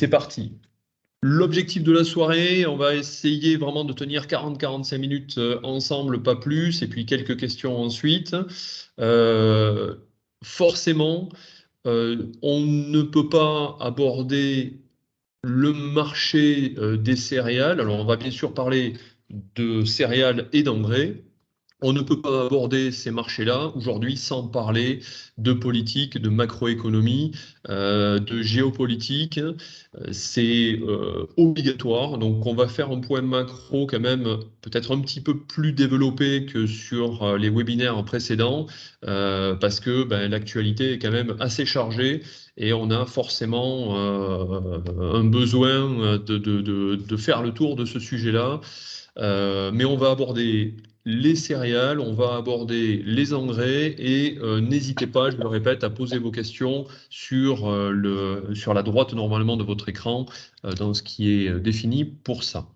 C'est parti. L'objectif de la soirée, on va essayer vraiment de tenir 40-45 minutes ensemble, pas plus, et puis quelques questions ensuite. Euh, Forcément, on ne peut pas aborder le marché des céréales. Alors, on va bien sûr parler de céréales et d'engrais. On ne peut pas aborder ces marchés-là aujourd'hui sans parler de politique, de macroéconomie, de géopolitique. C'est obligatoire. Donc, on va faire un point macro quand même peut-être un petit peu plus développé que sur les webinaires précédents, parce que ben, l'actualité est quand même assez chargée et on a forcément un besoin de faire le tour de ce sujet-là. Mais on va aborder les céréales, on va aborder les engrais et n'hésitez pas, je le répète, à poser vos questions sur la droite normalement de votre écran dans ce qui est défini pour ça.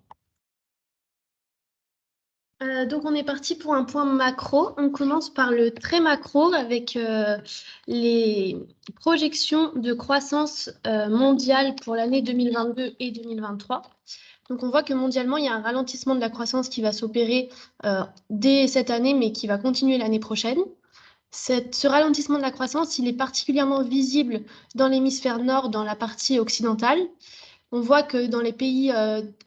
Donc on est parti pour un point macro. On commence par le très macro avec les projections de croissance mondiale pour l'année 2022 et 2023. Donc on voit que mondialement, il y a un ralentissement de la croissance qui va s'opérer dès cette année, mais qui va continuer l'année prochaine. Ce ralentissement de la croissance, il est particulièrement visible dans l'hémisphère nord, dans la partie occidentale. On voit que dans les pays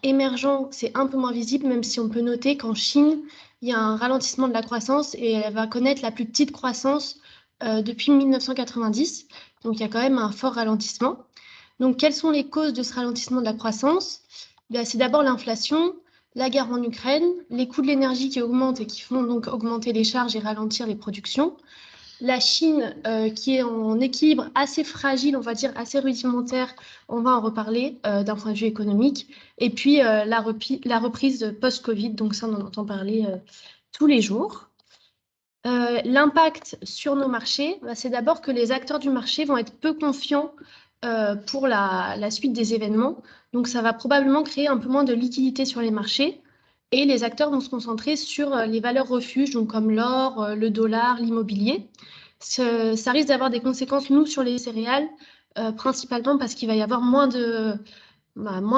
émergents, c'est un peu moins visible, même si on peut noter qu'en Chine, il y a un ralentissement de la croissance et elle va connaître la plus petite croissance depuis 1990. Donc il y a quand même un fort ralentissement. Donc quelles sont les causes de ce ralentissement de la croissance? C'est d'abord l'inflation, la guerre en Ukraine, les coûts de l'énergie qui augmentent et qui font donc augmenter les charges et ralentir les productions. La Chine, qui est en équilibre assez fragile, on va dire assez rudimentaire, on va en reparler d'un point de vue économique. Et puis la reprise post-Covid, donc ça on en entend parler tous les jours. L'impact sur nos marchés, c'est d'abord que les acteurs du marché vont être peu confiants pour la suite des événements. Donc ça va probablement créer un peu moins de liquidité sur les marchés. Et les acteurs vont se concentrer sur les valeurs refuges, donc comme l'or, le dollar, l'immobilier. Ça risque d'avoir des conséquences, nous, sur les céréales, principalement parce qu'il va y avoir moins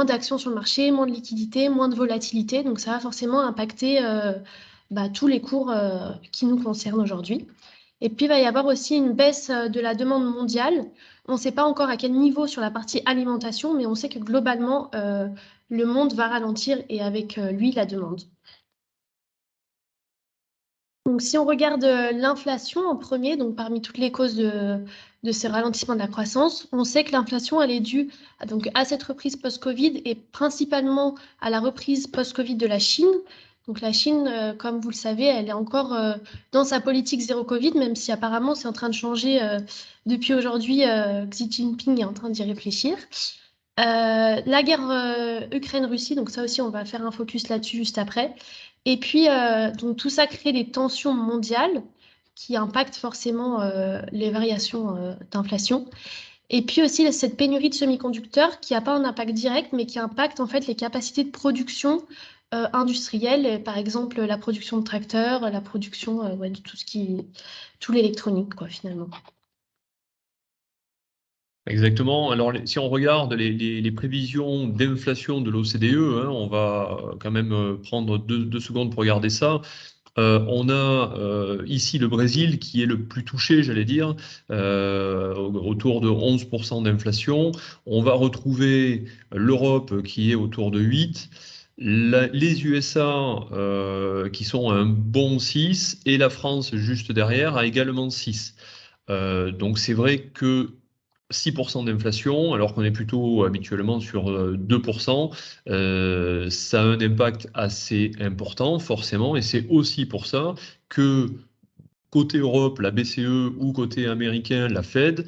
d'actions sur le marché, moins de liquidité, moins de volatilité. Donc ça va forcément impacter tous les cours qui nous concernent aujourd'hui. Et puis, il va y avoir aussi une baisse de la demande mondiale. On ne sait pas encore à quel niveau sur la partie alimentation, mais on sait que globalement, le monde va ralentir et avec lui, la demande. Donc, si on regarde l'inflation en premier, donc parmi toutes les causes de ce ralentissement de la croissance, on sait que l'inflation, elle est due à cette reprise post-Covid et principalement à la reprise post-Covid de la Chine. Donc, la Chine, comme vous le savez, elle est encore dans sa politique zéro Covid, même si apparemment c'est en train de changer depuis aujourd'hui. Xi Jinping est en train d'y réfléchir. La guerre Ukraine-Russie, donc ça aussi, on va faire un focus là-dessus juste après. Et puis, donc tout ça crée des tensions mondiales qui impactent forcément les variations d'inflation. Et puis aussi, cette pénurie de semi-conducteurs qui n'a pas un impact direct, mais qui impacte en fait les capacités de production industrielle, par exemple la production de tracteurs, la production de tout l'électronique, quoi, finalement. Exactement. Alors, si on regarde les prévisions d'inflation de l'OCDE, on va quand même prendre deux secondes pour regarder ça. On a ici le Brésil qui est le plus touché, j'allais dire, autour de 11% d'inflation. On va retrouver l'Europe qui est autour de 8%. Les USA qui sont à un bon 6 et la France juste derrière a également 6. Donc c'est vrai que 6% d'inflation, alors qu'on est plutôt habituellement sur 2%, ça a un impact assez important, forcément, et c'est aussi pour ça que côté Europe, la BCE ou côté américain, la Fed,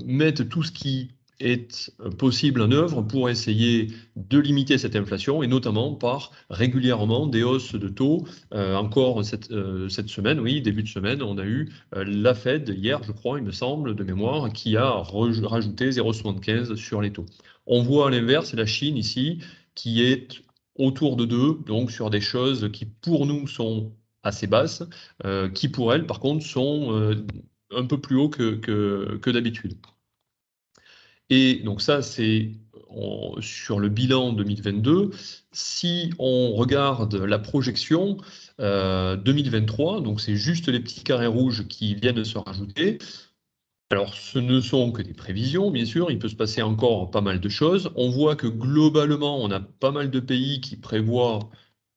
mettent tout ce qui est possible en œuvre pour essayer de limiter cette inflation et notamment par régulièrement des hausses de taux. Encore cette semaine, oui, début de semaine, on a eu la Fed hier, je crois, il me semble, de mémoire, qui a rajouté 0,75 sur les taux. On voit à l'inverse la Chine ici qui est autour de 2, donc sur des choses qui pour nous sont assez basses, qui pour elles, par contre, sont un peu plus hauts que d'habitude. Et donc ça, c'est sur le bilan 2022, si on regarde la projection 2023, donc c'est juste les petits carrés rouges qui viennent se rajouter. Alors, ce ne sont que des prévisions, bien sûr, il peut se passer encore pas mal de choses. On voit que globalement, on a pas mal de pays qui prévoient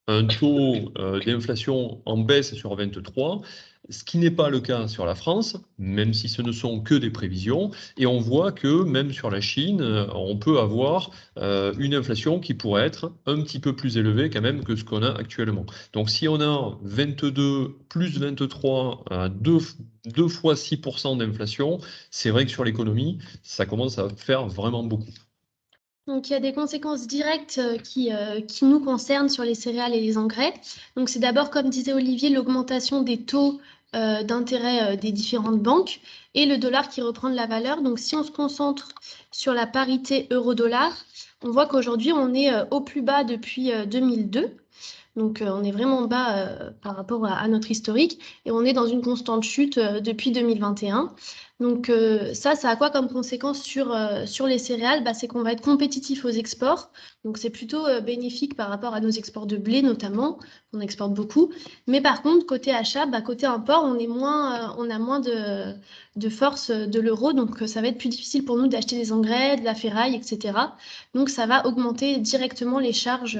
un taux d'inflation en baisse sur 23, ce qui n'est pas le cas sur la France, même si ce ne sont que des prévisions. Et on voit que même sur la Chine, on peut avoir une inflation qui pourrait être un petit peu plus élevée quand même que ce qu'on a actuellement. Donc si on a 22 plus 23, deux fois 6% d'inflation, c'est vrai que sur l'économie, ça commence à faire vraiment beaucoup. Donc, il y a des conséquences directes qui nous concernent sur les céréales et les engrais. Donc, c'est d'abord, comme disait Olivier, l'augmentation des taux d'intérêt des différentes banques et le dollar qui reprend de la valeur. Donc, si on se concentre sur la parité euro-dollar, on voit qu'aujourd'hui, on est au plus bas depuis 2002. Donc, on est vraiment bas par rapport à notre historique et on est dans une constante chute depuis 2021. Donc, ça a quoi comme conséquence sur les céréales? Bah, c'est qu'on va être compétitif aux exports. Donc, c'est plutôt bénéfique par rapport à nos exports de blé notamment. On exporte beaucoup. Mais par contre, côté achat, bah, côté import, on a moins de force de l'euro. Donc, ça va être plus difficile pour nous d'acheter des engrais, de la ferraille, etc. Donc, ça va augmenter directement les charges.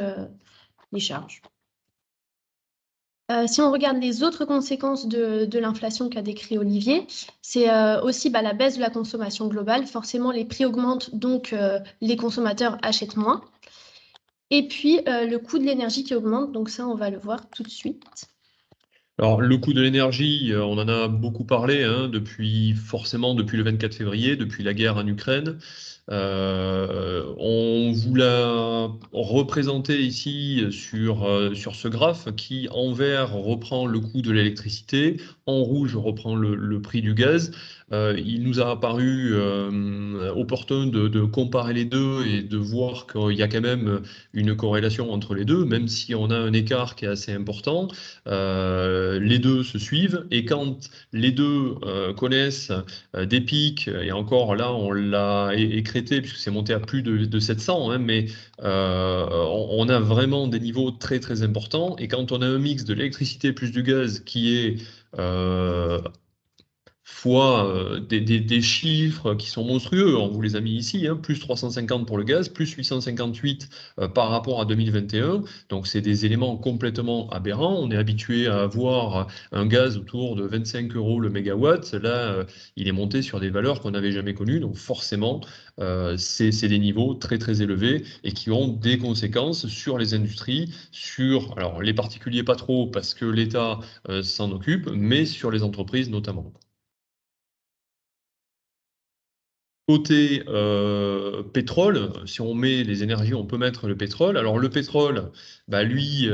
Si on regarde les autres conséquences de l'inflation qu'a décrit Olivier, c'est aussi la baisse de la consommation globale. Forcément, les prix augmentent, donc les consommateurs achètent moins. Et puis, le coût de l'énergie qui augmente, donc ça, on va le voir tout de suite. Alors, le coût de l'énergie, on en a beaucoup parlé forcément depuis le 24 février, depuis la guerre en Ukraine. On vous l'a représenté ici sur ce graphe qui, en vert, reprend le coût de l'électricité, en rouge reprend le prix du gaz. Il nous a apparu opportun de comparer les deux et de voir qu'il y a quand même une corrélation entre les deux, même si on a un écart qui est assez important. Les deux se suivent et quand les deux connaissent des pics, et encore là on l'a écrété puisque c'est monté à plus de 700, hein, mais on a vraiment des niveaux très très importants et quand on a un mix de l'électricité plus du gaz qui est fois des chiffres qui sont monstrueux. On vous les a mis ici, hein, plus 350 pour le gaz, plus 858 par rapport à 2021. Donc, c'est des éléments complètement aberrants. On est habitué à avoir un gaz autour de 25 € le mégawatt. Là, il est monté sur des valeurs qu'on n'avait jamais connues. Donc, forcément, c'est des niveaux très, très élevés et qui ont des conséquences sur les industries, alors, les particuliers pas trop parce que l'État s'en occupe, mais sur les entreprises notamment. Côté pétrole, si on met les énergies, on peut mettre le pétrole. Alors le pétrole, lui,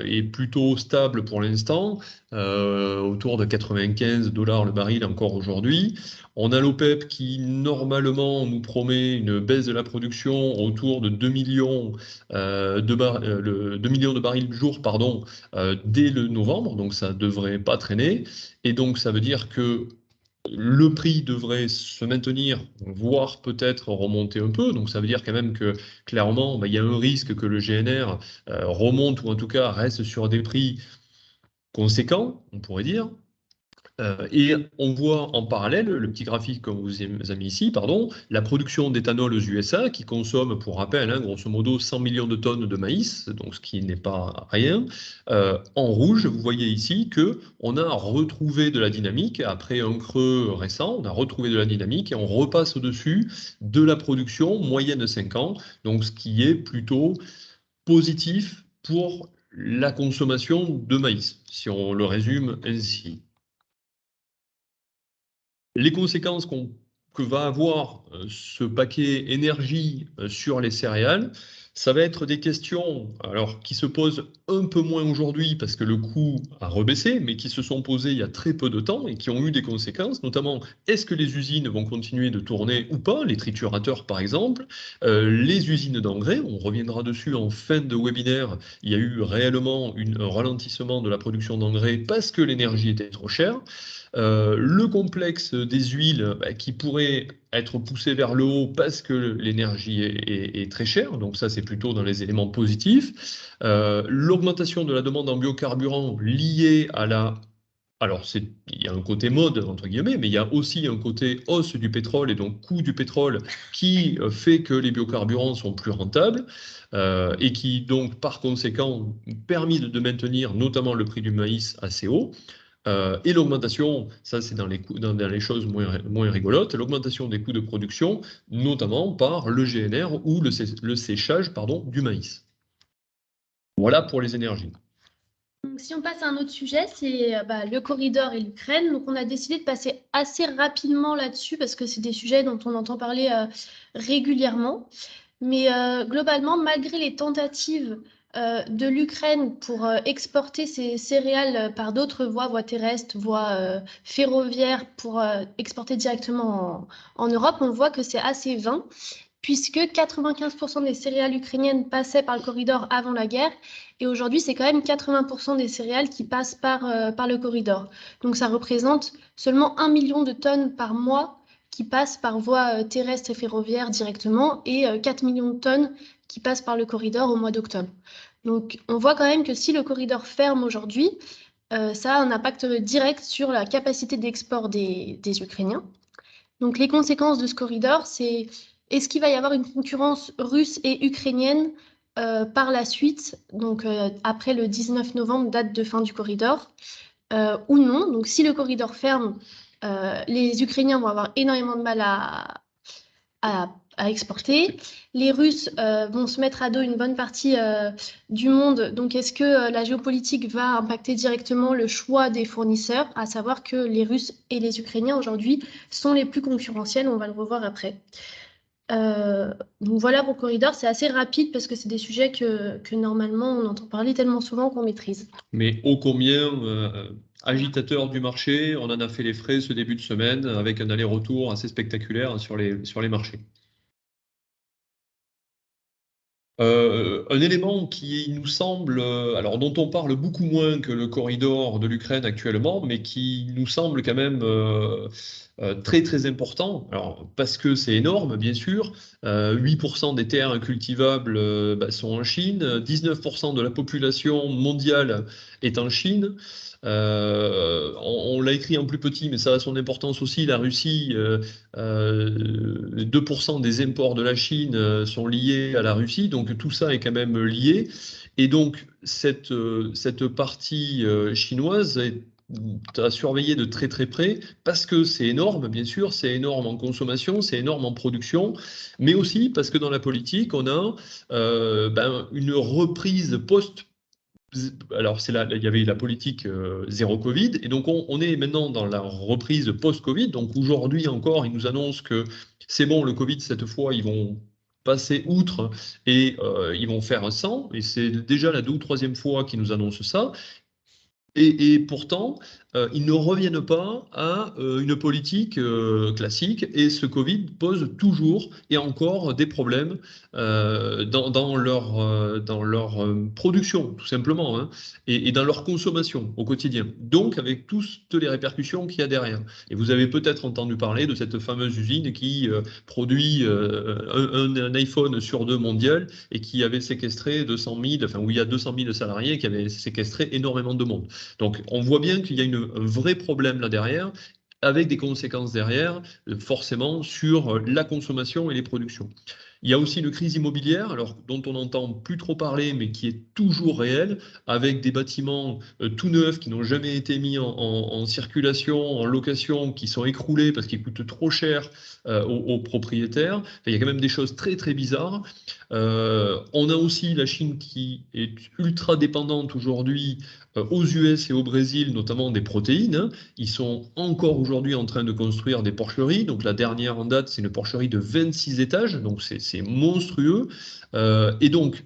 est plutôt stable pour l'instant, autour de 95 $ le baril encore aujourd'hui. On a l'OPEP qui normalement nous promet une baisse de la production autour de 2 millions, 2 millions de barils jour, pardon, dès le novembre, donc ça ne devrait pas traîner. Et donc ça veut dire que le prix devrait se maintenir, voire peut-être remonter un peu. Donc ça veut dire quand même que clairement, il y a un risque que le GNR remonte ou en tout cas reste sur des prix conséquents, on pourrait dire. Et on voit en parallèle, le petit graphique qu'on vous a mis ici, pardon, la production d'éthanol aux USA qui consomme, pour rappel, hein, grosso modo 100 millions de tonnes de maïs, donc ce qui n'est pas rien. En rouge, vous voyez ici que on a retrouvé de la dynamique après un creux récent, on a retrouvé de la dynamique et on repasse au-dessus de la production moyenne de 5 ans, donc ce qui est plutôt positif pour la consommation de maïs, si on le résume ainsi. Les conséquences que va avoir ce paquet énergie sur les céréales, ça va être des questions alors, qui se posent un peu moins aujourd'hui parce que le coût a rebaissé, mais qui se sont posées il y a très peu de temps et qui ont eu des conséquences, notamment est-ce que les usines vont continuer de tourner ou pas, les triturateurs par exemple, les usines d'engrais, on reviendra dessus en fin de webinaire, il y a eu réellement un ralentissement de la production d'engrais parce que l'énergie était trop chère. Le complexe des huiles qui pourrait être poussé vers le haut parce que l'énergie est très chère, donc ça c'est plutôt dans les éléments positifs. L'augmentation de la demande en biocarburant liée à la... Alors, il y a un côté mode, entre guillemets, mais il y a aussi un côté hausse du pétrole et donc coût du pétrole qui fait que les biocarburants sont plus rentables et qui, donc, par conséquent, permis de maintenir notamment le prix du maïs assez haut. Et l'augmentation, ça c'est dans les choses moins rigolotes, l'augmentation des coûts de production, notamment par le GNR ou le séchage du maïs. Voilà pour les énergies. Donc, si on passe à un autre sujet, c'est le corridor et l'Ukraine. Donc, on a décidé de passer assez rapidement là-dessus parce que c'est des sujets dont on entend parler régulièrement. Mais globalement, malgré les tentatives de l'Ukraine pour exporter ses céréales par d'autres voies terrestres, voies ferroviaires, pour exporter directement en Europe, on voit que c'est assez vain, puisque 95% des céréales ukrainiennes passaient par le corridor avant la guerre, et aujourd'hui, c'est quand même 80% des céréales qui passent par le corridor. Donc ça représente seulement 1 million de tonnes par mois qui passent par voie terrestre et ferroviaire directement, et 4 millions de tonnes qui passent par le corridor au mois d'octobre. Donc on voit quand même que si le corridor ferme aujourd'hui, ça a un impact direct sur la capacité d'export des Ukrainiens. Donc les conséquences de ce corridor, c'est est-ce qu'il va y avoir une concurrence russe et ukrainienne par la suite, donc après le 19 novembre, date de fin du corridor, ou non. Donc si le corridor ferme, les Ukrainiens vont avoir énormément de mal à exporter. Les Russes vont se mettre à dos une bonne partie du monde. Donc, est-ce que la géopolitique va impacter directement le choix des fournisseurs, à savoir que les Russes et les Ukrainiens aujourd'hui sont les plus concurrentiels, on va le revoir après. Donc voilà pour Corridor, c'est assez rapide parce que c'est des sujets que normalement on entend parler tellement souvent qu'on maîtrise. Mais ô combien agitateur du marché, on en a fait les frais ce début de semaine avec un aller-retour assez spectaculaire sur les marchés. Un élément qui nous semble, alors dont on parle beaucoup moins que le corridor de l'Ukraine actuellement, mais qui nous semble quand même très très important. Alors parce que c'est énorme, bien sûr. 8% des terres cultivables sont en Chine, 19% de la population mondiale est en Chine. On l'a écrit en plus petit, mais ça a son importance aussi. La Russie, 2% des imports de la Chine sont liés à la Russie, donc tout ça est quand même lié. Et donc cette partie chinoise est à surveiller de très très près parce que c'est énorme, bien sûr, c'est énorme en consommation, c'est énorme en production, mais aussi parce que dans la politique, on a une reprise alors, il y avait la politique zéro Covid, et donc on est maintenant dans la reprise post-Covid. Donc aujourd'hui encore, ils nous annoncent que c'est bon, le Covid, cette fois, ils vont passer outre et ils vont faire sans. Et c'est déjà la 2e ou 3e fois qu'ils nous annoncent ça. Et pourtant, ils ne reviennent pas à une politique classique et ce Covid pose toujours et encore des problèmes dans leur production, tout simplement, hein, et dans leur consommation au quotidien. Donc, avec toutes les répercussions qu'il y a derrière. Et vous avez peut-être entendu parler de cette fameuse usine qui produit un iPhone sur 2 mondial et qui avait séquestré 200 000, enfin, où il y a 200 000 salariés qui avaient séquestré énormément de monde. Donc, on voit bien qu'il y a un vrai problème là derrière, avec des conséquences derrière, forcément, sur la consommation et les productions. Il y a aussi une crise immobilière, alors, dont on n'entend plus trop parler, mais qui est toujours réelle, avec des bâtiments tout neufs qui n'ont jamais été mis en circulation, en location, qui sont écroulés parce qu'ils coûtent trop cher aux propriétaires. Enfin, il y a quand même des choses très très bizarres. On a aussi la Chine qui est ultra dépendante aujourd'hui aux US et au Brésil, notamment des protéines, hein. Ils sont encore aujourd'hui en train de construire des porcheries. Donc la dernière en date, c'est une porcherie de 26 étages, donc c'est monstrueux. Et donc,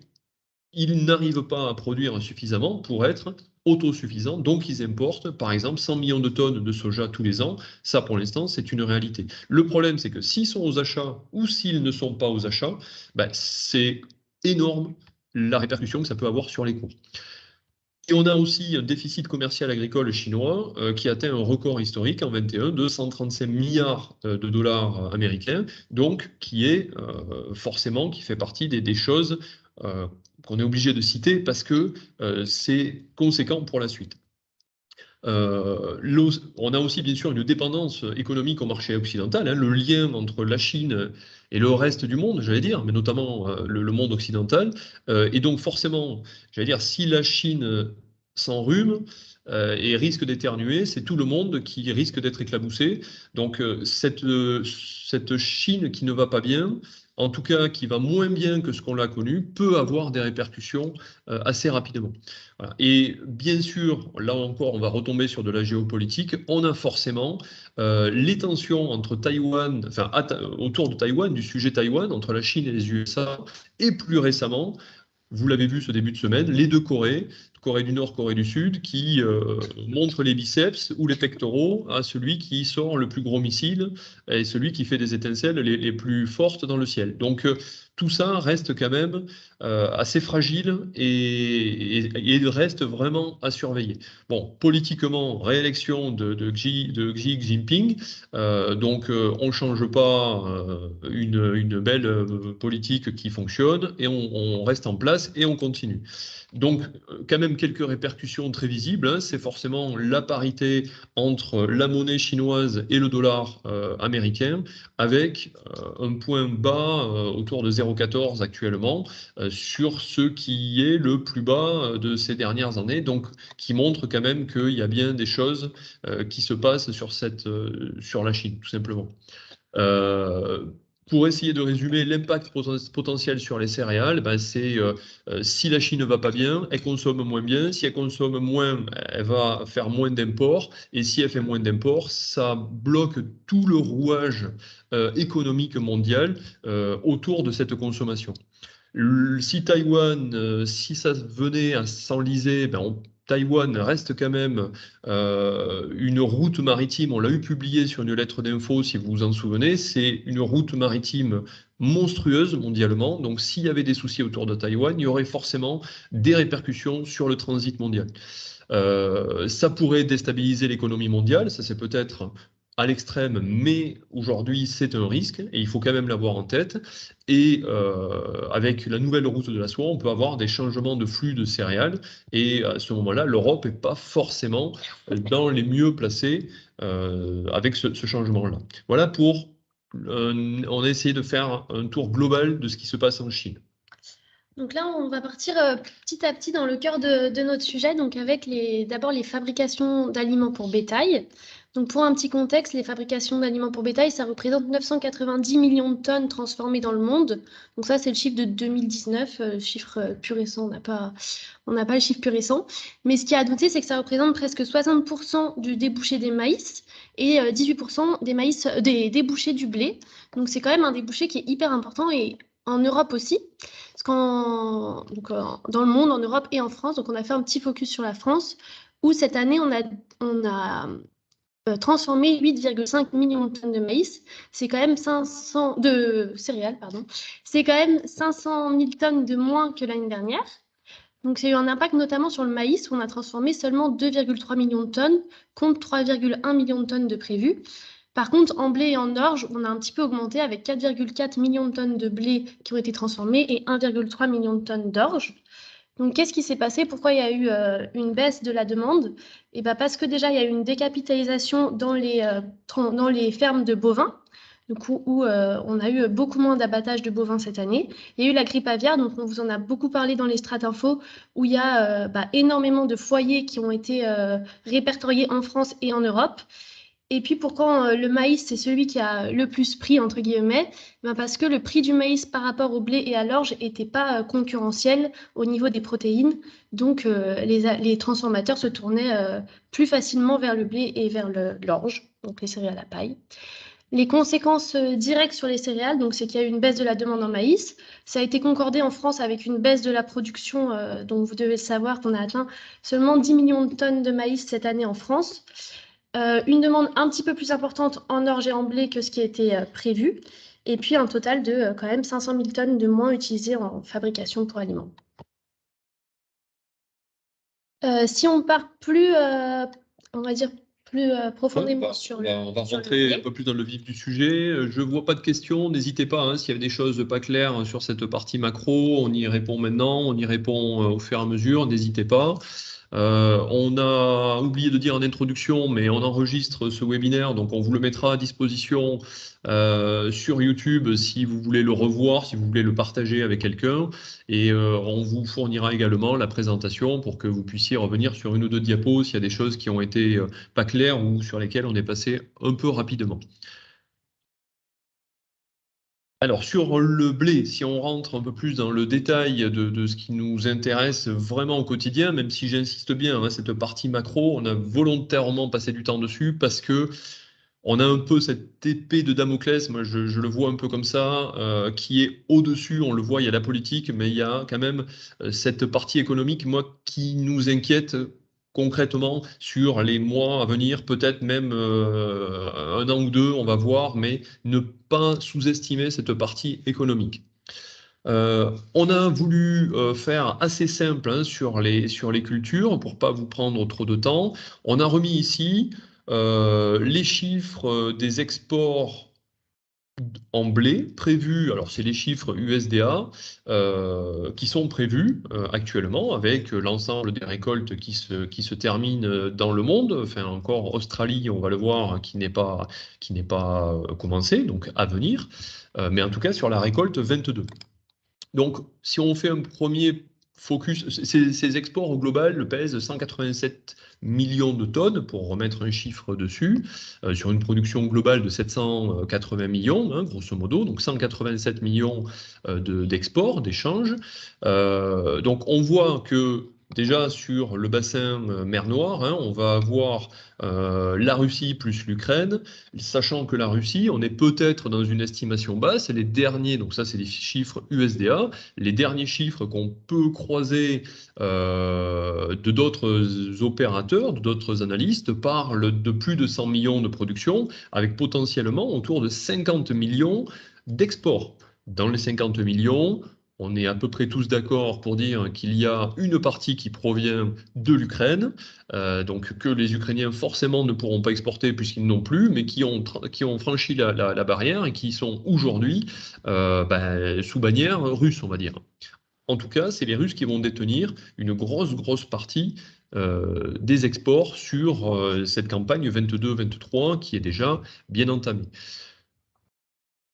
ils n'arrivent pas à produire suffisamment pour être autosuffisants. Donc, ils importent, par exemple, 100 millions de tonnes de soja tous les ans. Ça, pour l'instant, c'est une réalité. Le problème, c'est que s'ils sont aux achats ou s'ils ne sont pas aux achats, c'est énorme la répercussion que ça peut avoir sur les cours. Et on a aussi un déficit commercial agricole chinois qui atteint un record historique en 21 de 135 milliards de dollars américains, donc qui est forcément, qui fait partie des choses qu'on est obligé de citer parce que c'est conséquent pour la suite. On a aussi bien sûr une dépendance économique au marché occidental, hein, le lien entre la Chine et le reste du monde, j'allais dire, mais notamment le monde occidental. Et donc forcément, j'allais dire, si la Chine s'enrhume et risque d'éternuer, c'est tout le monde qui risque d'être éclaboussé. Donc cette Chine qui ne va pas bien, en tout cas qui va moins bien que ce qu'on l'a connu, peut avoir des répercussions assez rapidement. Voilà. Et bien sûr, là encore, on va retomber sur de la géopolitique. On a forcément les tensions entre Taïwan, enfin autour de Taïwan, du sujet Taïwan, entre la Chine et les USA, et plus récemment, vous l'avez vu ce début de semaine, les deux Corées, Corée du Nord, Corée du Sud, qui montrent les biceps ou les pectoraux à celui qui sort le plus gros missile et celui qui fait des étincelles les plus fortes dans le ciel. Donc tout ça reste quand même assez fragile et reste vraiment à surveiller. Bon, politiquement, réélection de Xi Jinping, donc on ne change pas une belle politique qui fonctionne et on reste en place et on continue. Donc, quand même quelques répercussions très visibles, hein. C'est forcément la parité entre la monnaie chinoise et le dollar américain, avec un point bas autour de 0,14 actuellement, sur ce qui est le plus bas de ces dernières années, donc qui montre quand même qu'il y a bien des choses qui se passent sur la Chine, tout simplement. Euh, pour essayer de résumer l'impact potentiel sur les céréales, ben c'est si la Chine ne va pas bien, elle consomme moins bien. Si elle consomme moins, elle va faire moins d'imports. Et si elle fait moins d'imports, ça bloque tout le rouage économique mondial autour de cette consommation. Si Taïwan, si ça venait à s'enliser, ben Taïwan reste quand même une route maritime. On l'a eu publié sur une lettre d'info, si vous vous en souvenez. C'est une route maritime monstrueuse mondialement. Donc, s'il y avait des soucis autour de Taïwan, il y aurait forcément des répercussions sur le transit mondial. Ça pourrait déstabiliser l'économie mondiale. Ça, c'est peut-être à l'extrême, mais aujourd'hui, c'est un risque et il faut quand même l'avoir en tête. Et avec la nouvelle route de la soie, on peut avoir des changements de flux de céréales. Et à ce moment-là, l'Europe n'est pas forcément dans les mieux placés avec ce changement-là. Voilà pour, on a essayé de faire un tour global de ce qui se passe en Chine. Donc là, on va partir petit à petit dans le cœur de notre sujet, donc avec d'abord les fabrications d'aliments pour bétail. Donc pour un petit contexte, les fabrications d'aliments pour bétail, ça représente 990 millions de tonnes transformées dans le monde. Donc ça, c'est le chiffre de 2019, chiffre plus récent, on n'a pas le chiffre plus récent. Mais ce qui est à noter, c'est que ça représente presque 60% du débouché des maïs et 18% des débouchés du blé. Donc c'est quand même un débouché qui est hyper important et en Europe aussi. Parce dans le monde, en Europe et en France, donc on a fait un petit focus sur la France, où cette année, on a transformé 8,5 millions de tonnes de maïs. C'est quand même 500 de céréales, pardon. C'est quand même 500 000 tonnes de moins que l'année dernière. Donc, c'est eu un impact notamment sur le maïs, où on a transformé seulement 2,3 millions de tonnes contre 3,1 millions de tonnes de prévues. Par contre, en blé et en orge, on a un petit peu augmenté avec 4,4 millions de tonnes de blé qui ont été transformées et 1,3 million de tonnes d'orge. Donc, qu'est-ce qui s'est passé? Pourquoi il y a eu une baisse de la demande? Et ben parce que déjà, il y a eu une décapitalisation dans les fermes de bovins, du coup, où on a eu beaucoup moins d'abattage de bovins cette année. Il y a eu la grippe aviaire, donc on vous en a beaucoup parlé dans les Stratinfos, où il y a énormément de foyers qui ont été répertoriés en France et en Europe. Et puis pourquoi le maïs, c'est celui qui a le plus pris, entre guillemets? Parce que le prix du maïs par rapport au blé et à l'orge n'était pas concurrentiel au niveau des protéines. Donc les transformateurs se tournaient plus facilement vers le blé et vers l'orge, donc les céréales à paille. Les conséquences directes sur les céréales, donc c'est qu'il y a eu une baisse de la demande en maïs. Ça a été concordé en France avec une baisse de la production, donc vous devez savoir qu'on a atteint seulement 10 millions de tonnes de maïs cette année en France. Une demande un petit peu plus importante en orge et en blé que ce qui était prévu, et puis un total de quand même 500 000 tonnes de moins utilisées en fabrication pour aliments. Si on part plus, on va dire, plus profondément Ouais, sur on va sur le rentrer un blé. peu plus dans le vif du sujet. Je ne vois pas de questions, n'hésitez pas, hein, s'il y a des choses pas claires sur cette partie macro, on y répond maintenant, on y répond au fur et à mesure, n'hésitez pas. On a oublié de dire en introduction, mais on enregistre ce webinaire, donc on vous le mettra à disposition sur YouTube si vous voulez le revoir, si vous voulez le partager avec quelqu'un. Et on vous fournira également la présentation pour que vous puissiez revenir sur une ou deux diapos s'il y a des choses qui ont été pas claires ou sur lesquelles on est passé un peu rapidement. Alors, sur le blé, si on rentre un peu plus dans le détail de ce qui nous intéresse vraiment au quotidien, même si j'insiste bien, hein, cette partie macro, on a volontairement passé du temps dessus parce que on a un peu cette épée de Damoclès, moi je le vois un peu comme ça, qui est au-dessus, on le voit, il y a la politique, mais il y a quand même cette partie économique, moi, qui nous inquiète concrètement sur les mois à venir, peut-être même un an ou deux, on va voir, mais ne pas sous-estimer cette partie économique. On a voulu faire assez simple, hein, sur les cultures pour pas vous prendre trop de temps. On a remis ici les chiffres des exports en blé prévus. Alors c'est les chiffres USDA qui sont prévus actuellement avec l'ensemble des récoltes qui se terminent dans le monde. Enfin encore Australie, on va le voir, qui n'est pas commencé, donc à venir. Mais en tout cas sur la récolte 22. Donc, si on fait un premier focus, ces exports au global pèsent 187 millions de tonnes, pour remettre un chiffre dessus, sur une production globale de 780 millions, hein, grosso modo, donc 187 millions d'exports, d'échanges. Donc, on voit que déjà sur le bassin mer Noire, hein, on va avoir la Russie plus l'Ukraine, sachant que la Russie, on est peut-être dans une estimation basse, et les derniers, donc ça c'est des chiffres USDA, les derniers chiffres qu'on peut croiser de d'autres opérateurs, de d'autres analystes, parlent de plus de 100 millions de production, avec potentiellement autour de 50 millions d'exports. Dans les 50 millions, on est à peu près tous d'accord pour dire qu'il y a une partie qui provient de l'Ukraine, donc que les Ukrainiens forcément ne pourront pas exporter puisqu'ils n'ont plus, mais qui ont franchi la barrière et qui sont aujourd'hui sous bannière russe, on va dire. En tout cas, c'est les Russes qui vont détenir une grosse partie des exports sur cette campagne 22-23 qui est déjà bien entamée.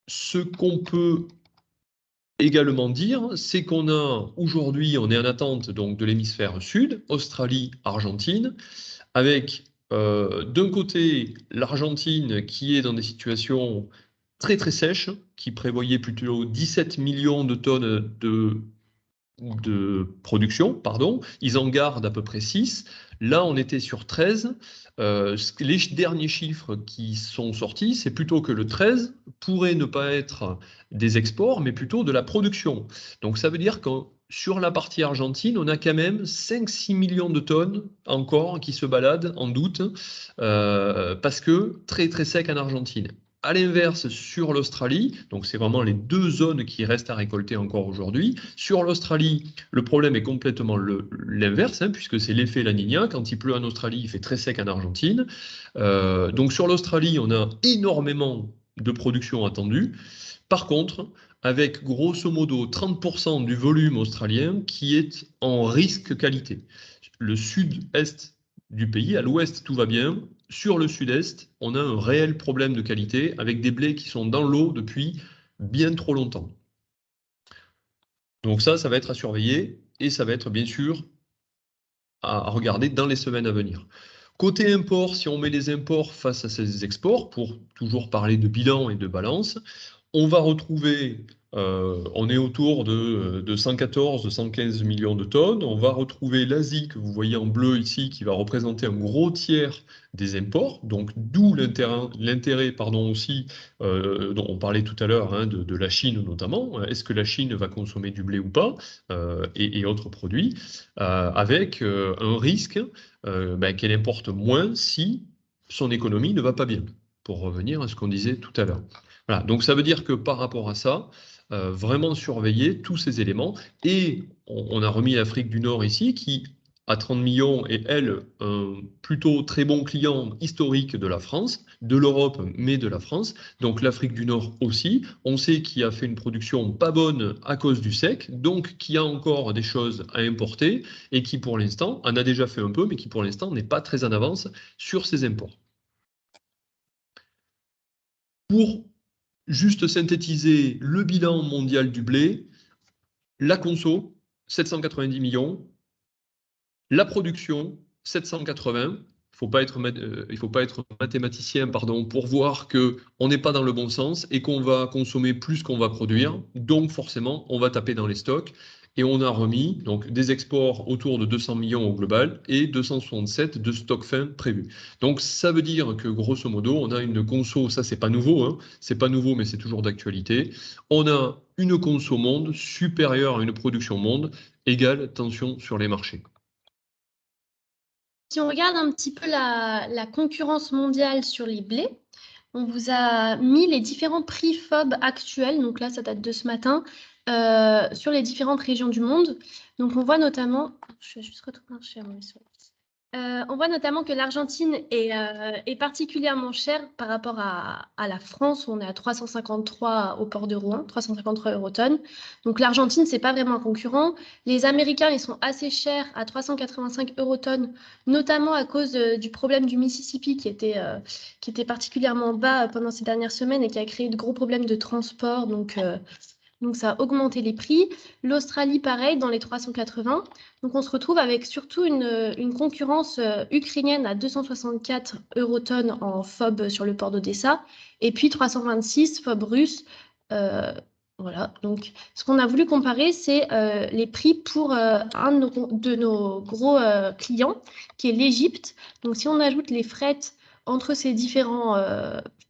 Ce qu'on peut également dire, c'est qu'on a aujourd'hui, on est en attente donc de l'hémisphère sud, Australie, Argentine, avec d'un côté l'Argentine qui est dans des situations très sèches, qui prévoyait plutôt 17 millions de tonnes de production, pardon. Ils en gardent à peu près 6. Là, on était sur 13. Les derniers chiffres qui sont sortis, c'est plutôt que le 13 pourrait ne pas être des exports, mais plutôt de la production. Donc ça veut dire que sur la partie argentine, on a quand même 5-6 millions de tonnes encore qui se baladent en doute, parce que très sec en Argentine. À l'inverse, sur l'Australie, donc c'est vraiment les deux zones qui restent à récolter encore aujourd'hui. Sur l'Australie, le problème est complètement l'inverse, hein, puisque c'est l'effet La Niña. Quand il pleut en Australie, il fait très sec en Argentine. Donc sur l'Australie, on a énormément de production attendue. Par contre, avec grosso modo 30% du volume australien qui est en risque qualité. Le sud-est du pays, à l'ouest, tout va bien. Sur le sud-est, on a un réel problème de qualité avec des blés qui sont dans l'eau depuis bien trop longtemps. Donc ça va être à surveiller et ça va être bien sûr à regarder dans les semaines à venir. Côté import, si on met les imports face à ces exports, pour toujours parler de bilan et de balance, on va retrouver, on est autour de 114, 115 millions de tonnes. On va retrouver l'Asie que vous voyez en bleu ici, qui va représenter un gros tiers des imports. Donc d'où l'intérêt, pardon, aussi, dont on parlait tout à l'heure, hein, de la Chine notamment. Est-ce que la Chine va consommer du blé ou pas, et autres produits, avec un risque qu'elle importe moins si son économie ne va pas bien, pour revenir à ce qu'on disait tout à l'heure. Voilà, donc ça veut dire que par rapport à ça, vraiment surveiller tous ces éléments. Et on a remis l'Afrique du Nord ici, qui à 30 millions et elle, un plutôt très bon client historique de la France, de l'Europe, mais de la France. Donc l'Afrique du Nord aussi. On sait qu'il a fait une production pas bonne à cause du sec, donc qui a encore des choses à importer et qui pour l'instant en a déjà fait un peu, mais qui pour l'instant n'est pas très en avance sur ses imports. Pour juste synthétiser le bilan mondial du blé, la conso, 790 millions, la production, 780. Il ne faut pas être mathématicien pardon, pour voir qu'on n'est pas dans le bon sens et qu'on va consommer plus qu'on va produire. Donc forcément, on va taper dans les stocks. Et on a remis donc, des exports autour de 200 millions au global et 267 de stock fin prévus. Donc ça veut dire que grosso modo, on a une conso, ça c'est pas nouveau, hein, c'est pas nouveau mais c'est toujours d'actualité. On a une conso monde supérieure à une production monde égale tension sur les marchés. Si on regarde un petit peu la concurrence mondiale sur les blés, on vous a mis les différents prix FOB actuels, donc là ça date de ce matin, sur les différentes régions du monde. Donc on voit notamment, je vais juste retrouver un schéma. On voit notamment que l'Argentine est particulièrement chère par rapport à la France. On est à 353 au port de Rouen, 353 eurotonnes. Donc l'Argentine, c'est pas vraiment un concurrent. Les Américains, ils sont assez chers à 385 eurotonnes, notamment à cause du problème du Mississippi qui était particulièrement bas pendant ces dernières semaines et qui a créé de gros problèmes de transport. Donc, ça a augmenté les prix. L'Australie, pareil, dans les 380. Donc, on se retrouve avec surtout une concurrence ukrainienne à 264 eurotonnes en FOB sur le port d'Odessa et puis 326 FOB russe. Voilà. Donc, ce qu'on a voulu comparer, c'est les prix pour un de nos gros clients, qui est l'Égypte. Donc, si on ajoute les frais entre ces différents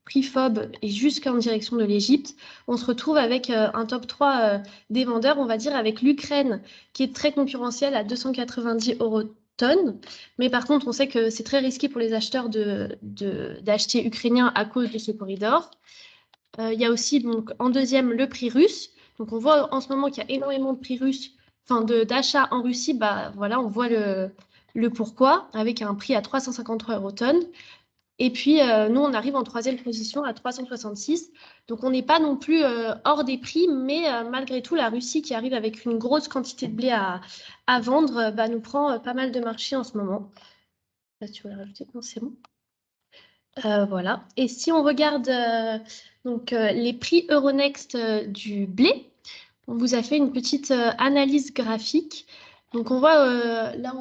prix FOB et jusqu'en direction de l'Égypte, on se retrouve avec un top 3 des vendeurs, on va dire, avec l'Ukraine, qui est très concurrentielle à 290 eurotonnes. Mais par contre, on sait que c'est très risqué pour les acheteurs d'acheter ukrainien à cause de ce corridor. Il y a aussi donc, en deuxième le prix russe. Donc on voit en ce moment qu'il y a énormément de prix russes, enfin d'achats en Russie. Bah, voilà, on voit le pourquoi, avec un prix à 353 eurotonnes. Et puis, nous, on arrive en troisième position à 366. Donc, on n'est pas non plus hors des prix, mais malgré tout, la Russie, qui arrive avec une grosse quantité de blé à vendre, nous prend pas mal de marché en ce moment. Là, tu veux rajouter? Non, c'est bon. Voilà. Et si on regarde les prix Euronext du blé, on vous a fait une petite analyse graphique. Donc, on voit, là,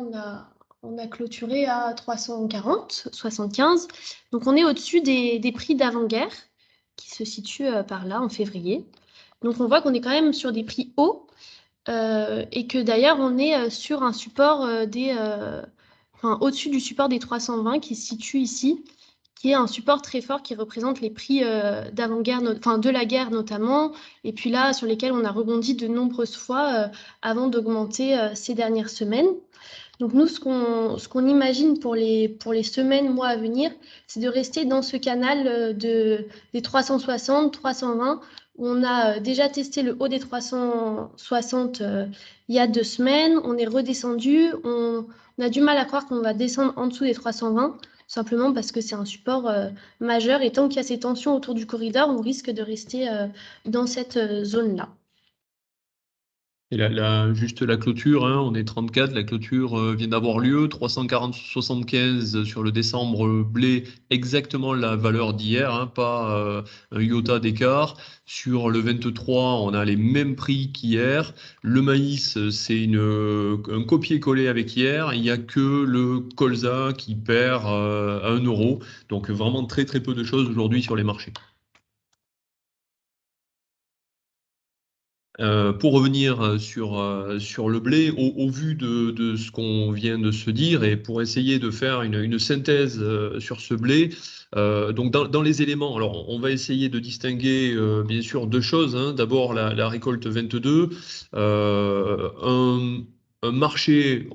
on a clôturé à 340, 75. Donc, on est au-dessus des prix d'avant-guerre qui se situent par là en février. Donc, on voit qu'on est quand même sur des prix hauts et que d'ailleurs, on est sur un support au-dessus du support des 320 qui se situe ici, qui est un support très fort qui représente les prix d'avant-guerre, de la guerre notamment, et puis là, sur lesquels on a rebondi de nombreuses fois avant d'augmenter ces dernières semaines. Donc nous, ce qu'on imagine pour les semaines, mois à venir, c'est de rester dans ce canal des 360, 320, où on a déjà testé le haut des 360 il y a 2 semaines, on est redescendu, on a du mal à croire qu'on va descendre en dessous des 320, simplement parce que c'est un support majeur, et tant qu'il y a ces tensions autour du corridor, on risque de rester dans cette zone-là. Et juste la clôture, hein, on est 34, la clôture vient d'avoir lieu, 340,75 sur le décembre blé, exactement la valeur d'hier, hein, pas un iota d'écart. Sur le 23, on a les mêmes prix qu'hier. Le maïs, c'est un copier-coller avec hier. Il n'y a que le colza qui perd à 1 euro. Donc vraiment très très peu de choses aujourd'hui sur les marchés. Pour revenir sur le blé, au vu de ce qu'on vient de se dire et pour essayer de faire une synthèse sur ce blé, donc dans les éléments, alors on va essayer de distinguer bien sûr 2 choses, hein. D'abord la récolte 22, un marché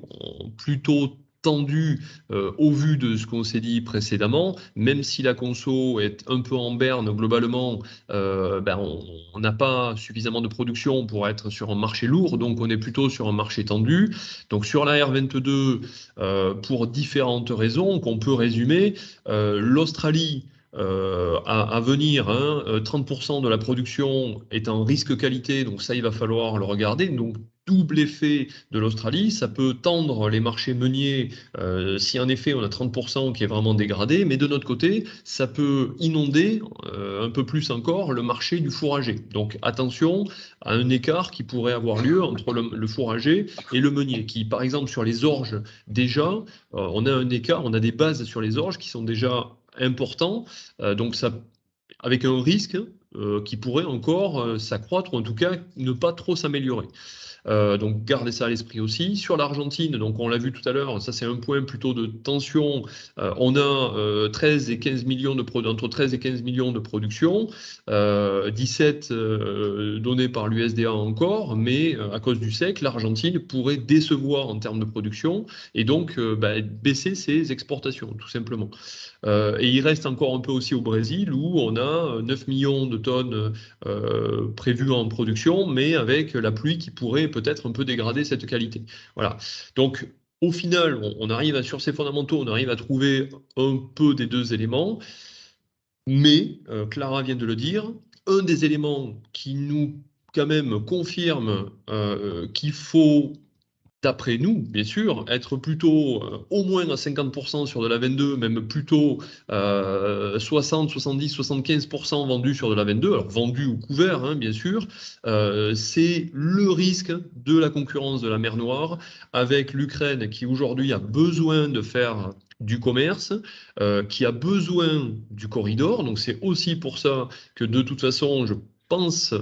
plutôt tendu au vu de ce qu'on s'est dit précédemment, même si la conso est un peu en berne globalement, on n'a pas suffisamment de production pour être sur un marché lourd, donc on est plutôt sur un marché tendu. Donc sur la R22, pour différentes raisons qu'on peut résumer, l'Australie à venir, 30% de la production est en risque qualité, donc ça il va falloir le regarder. Donc double effet de l'Australie, ça peut tendre les marchés meuniers si en effet on a 30% qui est vraiment dégradé, mais de notre côté, ça peut inonder un peu plus encore le marché du fourrager. Donc attention à un écart qui pourrait avoir lieu entre le fourrager et le meunier, qui par exemple sur les orges déjà, on a un écart, on a des bases sur les orges qui sont déjà importants, donc ça, avec un risque qui pourrait encore s'accroître ou en tout cas ne pas trop s'améliorer. Donc gardez ça à l'esprit aussi. Sur l'Argentine, donc on l'a vu tout à l'heure, ça c'est un point plutôt de tension. On a 13 et 15 millions entre 13 et 15 millions de production, 17 donnés par l'USDA encore, mais à cause du sec, l'Argentine pourrait décevoir en termes de production et donc baisser ses exportations, tout simplement. Et il reste encore un peu aussi au Brésil où on a 9 millions de tonnes prévues en production, mais avec la pluie qui pourrait peut-être un peu dégrader cette qualité. Voilà. Donc, au final, on arrive sur ces fondamentaux, on arrive à trouver un peu des deux éléments, mais Clara vient de le dire, un des éléments qui nous quand même confirme qu'il faut, d'après nous, bien sûr, être plutôt au moins à 50% sur de la 22, même plutôt 60, 70, 75% vendus sur de la 22, alors vendus ou couverts, hein, bien sûr, c'est le risque de la concurrence de la mer Noire avec l'Ukraine qui aujourd'hui a besoin de faire du commerce, qui a besoin du corridor. Donc c'est aussi pour ça que de toute façon, je pense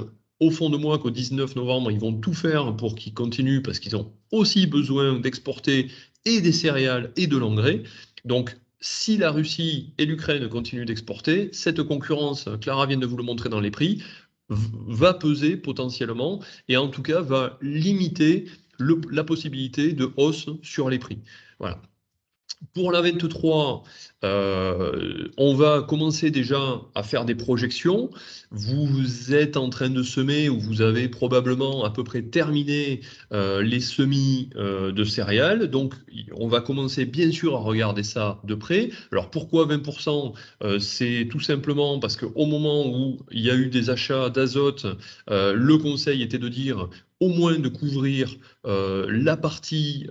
au fond de moi qu'au 19 novembre, ils vont tout faire pour qu'ils continuent parce qu'ils ont aussi besoin d'exporter et des céréales et de l'engrais. Donc, si la Russie et l'Ukraine continuent d'exporter, cette concurrence, Clara vient de vous le montrer dans les prix, va peser potentiellement et en tout cas va limiter la possibilité de hausse sur les prix. Voilà. Pour la 23, on va commencer déjà à faire des projections. Vous êtes en train de semer ou vous avez probablement à peu près terminé les semis de céréales. Donc, on va commencer bien sûr à regarder ça de près. Alors, pourquoi 20%? C'est tout simplement parce qu'au moment où il y a eu des achats d'azote, le conseil était de dire au moins de couvrir la partie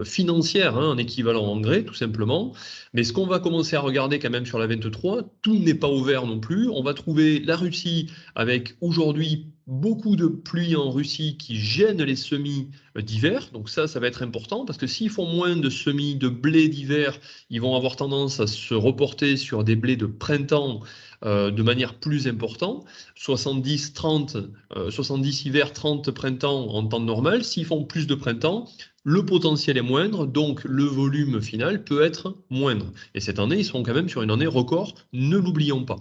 financière, en équivalent engrais, tout simplement. Mais ce qu'on va commencer à regarder quand même sur la 23, tout n'est pas ouvert non plus. On va trouver la Russie avec aujourd'hui beaucoup de pluie en Russie qui gêne les semis d'hiver. Donc ça va être important parce que s'ils font moins de semis de blé d'hiver, ils vont avoir tendance à se reporter sur des blés de printemps de manière plus importante. 70, 30, 70 hiver, 30 printemps en temps normal. S'ils font plus de printemps, le potentiel est moindre, donc le volume final peut être moindre. Et cette année, ils seront quand même sur une année record, ne l'oublions pas.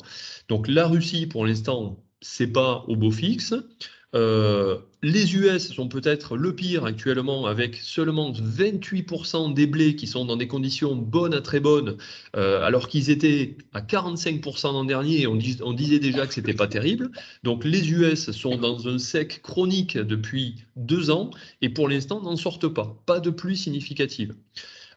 Donc la Russie, pour l'instant, c'est pas au beau fixe. Les US sont peut-être le pire actuellement avec seulement 28% des blés qui sont dans des conditions bonnes à très bonnes, alors qu'ils étaient à 45% l'an dernier et on disait déjà que c'était pas terrible. Donc les US sont dans un sec chronique depuis 2 ans et pour l'instant n'en sortent pas. Pas de pluie significative.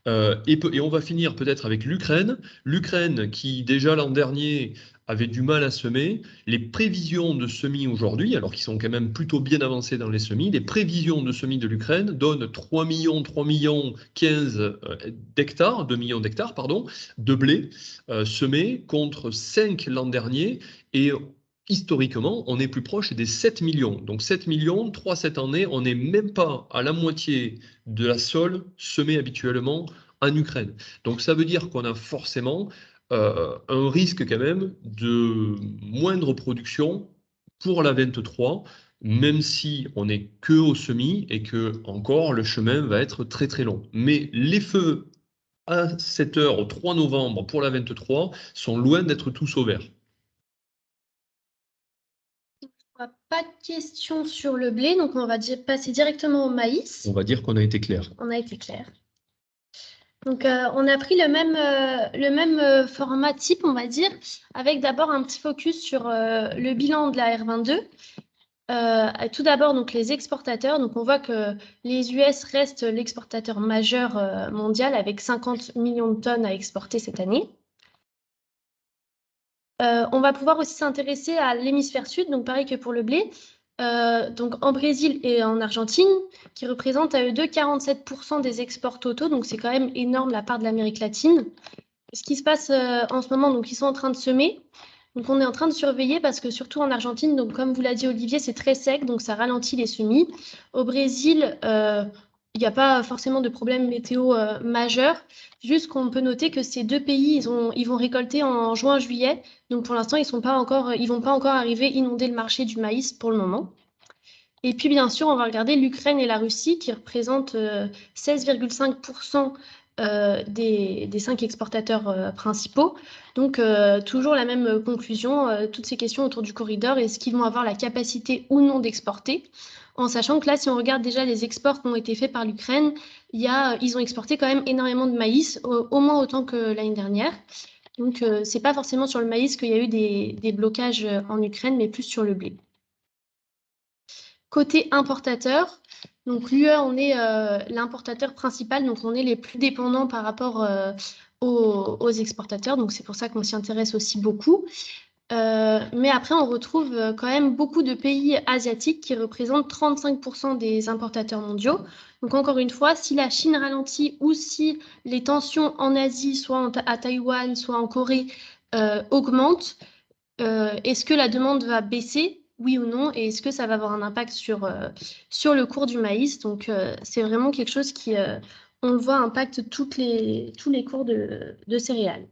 Et on va finir peut-être avec l'Ukraine. L'Ukraine qui déjà l'an dernier avait du mal à semer. Les prévisions de semis aujourd'hui, alors qu'ils sont quand même plutôt bien avancés dans les semis, les prévisions de semis de l'Ukraine donnent 3 millions 15 d'hectares, 2 millions d'hectares, pardon, de blé semés contre 5 l'an dernier. Et historiquement, on est plus proche des 7 millions. Donc 7 millions, 3 cette année, on n'est même pas à la moitié de la sole semée habituellement en Ukraine. Donc ça veut dire qu'on a forcément un risque quand même de moindre production pour la 23, même si on n'est que au semis et que encore le chemin va être très très long. Mais les feux à 7 heures au 3 novembre pour la 23 sont loin d'être tous au vert. Pas de questions sur le blé, donc on va passer directement au maïs. On va dire qu'on a été clair. On a été clair. Donc, on a pris le même format type, on va dire, avec d'abord un petit focus sur le bilan de la R22. Tout d'abord, donc les exportateurs. Donc, on voit que les US restent l'exportateur majeur mondial avec 50 millions de tonnes à exporter cette année. On va pouvoir aussi s'intéresser à l'hémisphère sud, donc pareil que pour le blé. Donc en Brésil et en Argentine, qui représentent à eux deux 47% des exports totaux, donc c'est quand même énorme la part de l'Amérique latine. Ce qui se passe en ce moment, donc ils sont en train de semer. Donc on est en train de surveiller parce que surtout en Argentine, donc comme vous l'a dit Olivier, c'est très sec, donc ça ralentit les semis. Au Brésil, il n'y a pas forcément de problème météo majeur. Juste qu'on peut noter que ces deux pays, ils vont récolter en juin-juillet. Donc pour l'instant, ils vont pas encore arriver inonder le marché du maïs pour le moment. Et puis bien sûr, on va regarder l'Ukraine et la Russie qui représentent 16,5% des 5 exportateurs principaux. Donc toujours la même conclusion, toutes ces questions autour du corridor, est-ce qu'ils vont avoir la capacité ou non d'exporter? En sachant que là, si on regarde déjà les exports qui ont été faits par l'Ukraine, ils ont exporté quand même énormément de maïs, au moins autant que l'année dernière. Donc, c'est pas forcément sur le maïs qu'il y a eu des blocages en Ukraine, mais plus sur le blé. Côté importateur, donc l'UE, on est l'importateur principal, donc on est les plus dépendants par rapport aux exportateurs, donc c'est pour ça qu'on s'y intéresse aussi beaucoup. Mais après, on retrouve quand même beaucoup de pays asiatiques qui représentent 35% des importateurs mondiaux. Donc encore une fois, si la Chine ralentit ou si les tensions en Asie, soit à Taïwan, soit en Corée, augmentent, est-ce que la demande va baisser? Oui ou non? Et est-ce que ça va avoir un impact sur le cours du maïs? Donc, c'est vraiment quelque chose qui, on le voit, impacte tous les cours de céréales.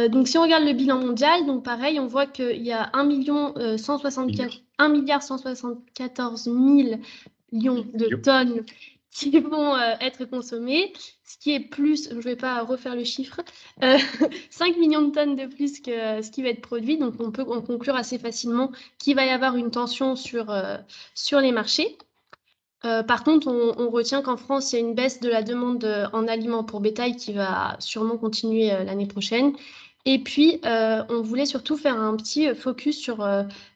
Donc, si on regarde le bilan mondial, donc pareil, on voit qu'il y a 1,174 millions de tonnes qui vont être consommées, ce qui est plus, je ne vais pas refaire le chiffre, 5 millions de tonnes de plus que ce qui va être produit. Donc, on peut en conclure assez facilement qu'il va y avoir une tension sur les marchés. Par contre, on retient qu'en France, il y a une baisse de la demande en aliments pour bétail qui va sûrement continuer l'année prochaine. Et puis, on voulait surtout faire un petit focus sur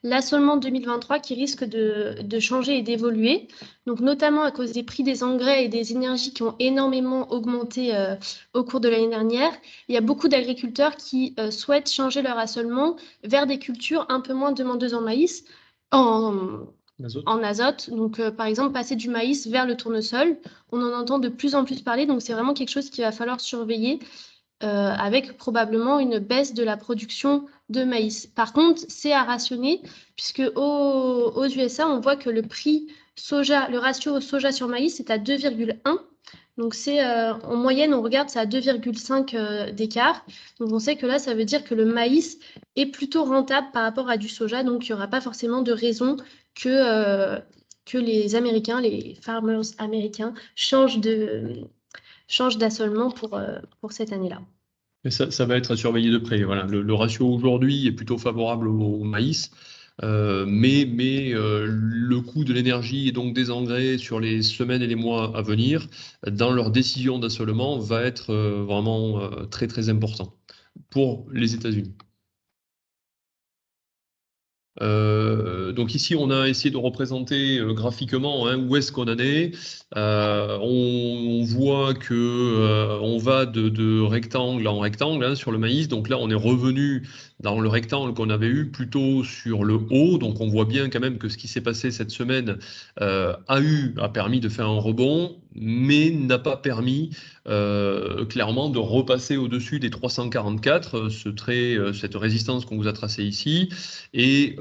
l'assolement 2023 qui risque de changer et d'évoluer. Donc, notamment à cause des prix des engrais et des énergies qui ont énormément augmenté au cours de l'année dernière. Il y a beaucoup d'agriculteurs qui souhaitent changer leur assolement vers des cultures un peu moins demandeuses en maïs, en azote. Donc, par exemple, passer du maïs vers le tournesol, on en entend de plus en plus parler. Donc, c'est vraiment quelque chose qu'il va falloir surveiller avec probablement une baisse de la production de maïs. Par contre, c'est à rationner puisque aux USA, on voit que le prix soja, le ratio soja sur maïs est à 2,1. Donc, c'est en moyenne, on regarde, c'est à 2,5 d'écart. Donc, on sait que là, ça veut dire que le maïs est plutôt rentable par rapport à du soja. Donc, il n'y aura pas forcément de raison que les Américains, les farmers américains, changent d'assolement pour cette année-là. Mais ça va être à surveiller de près. Voilà. Le ratio aujourd'hui est plutôt favorable au maïs, mais le coût de l'énergie et donc des engrais sur les semaines et les mois à venir, dans leur décision d'assolement, va être vraiment très très important pour les États-Unis. Donc ici, on a essayé de représenter graphiquement où est-ce qu'on en est. On voit que on va de rectangle en rectangle sur le maïs. Donc là, on est revenu dans le rectangle qu'on avait eu plutôt sur le haut. Donc on voit bien quand même que ce qui s'est passé cette semaine a permis de faire un rebond, mais n'a pas permis clairement de repasser au-dessus des 344, cette résistance qu'on vous a tracée ici. Et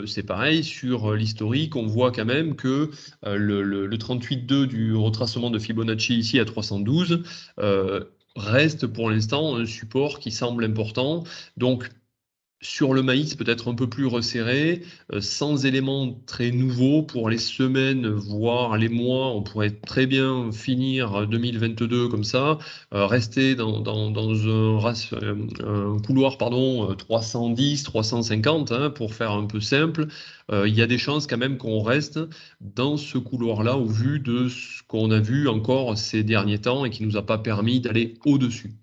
c'est pareil, sur l'historique, on voit quand même que le 38,2 du retracement de Fibonacci ici à 312 reste pour l'instant un support qui semble important. Donc, Sur le maïs, peut-être un peu plus resserré, sans éléments très nouveaux pour les semaines, voire les mois. On pourrait très bien finir 2022 comme ça, rester dans un couloir 310, 350, hein, pour faire un peu simple. Il y a des chances quand même qu'on reste dans ce couloir-là au vu de ce qu'on a vu encore ces derniers temps et qui nous a pas permis d'aller au-dessus.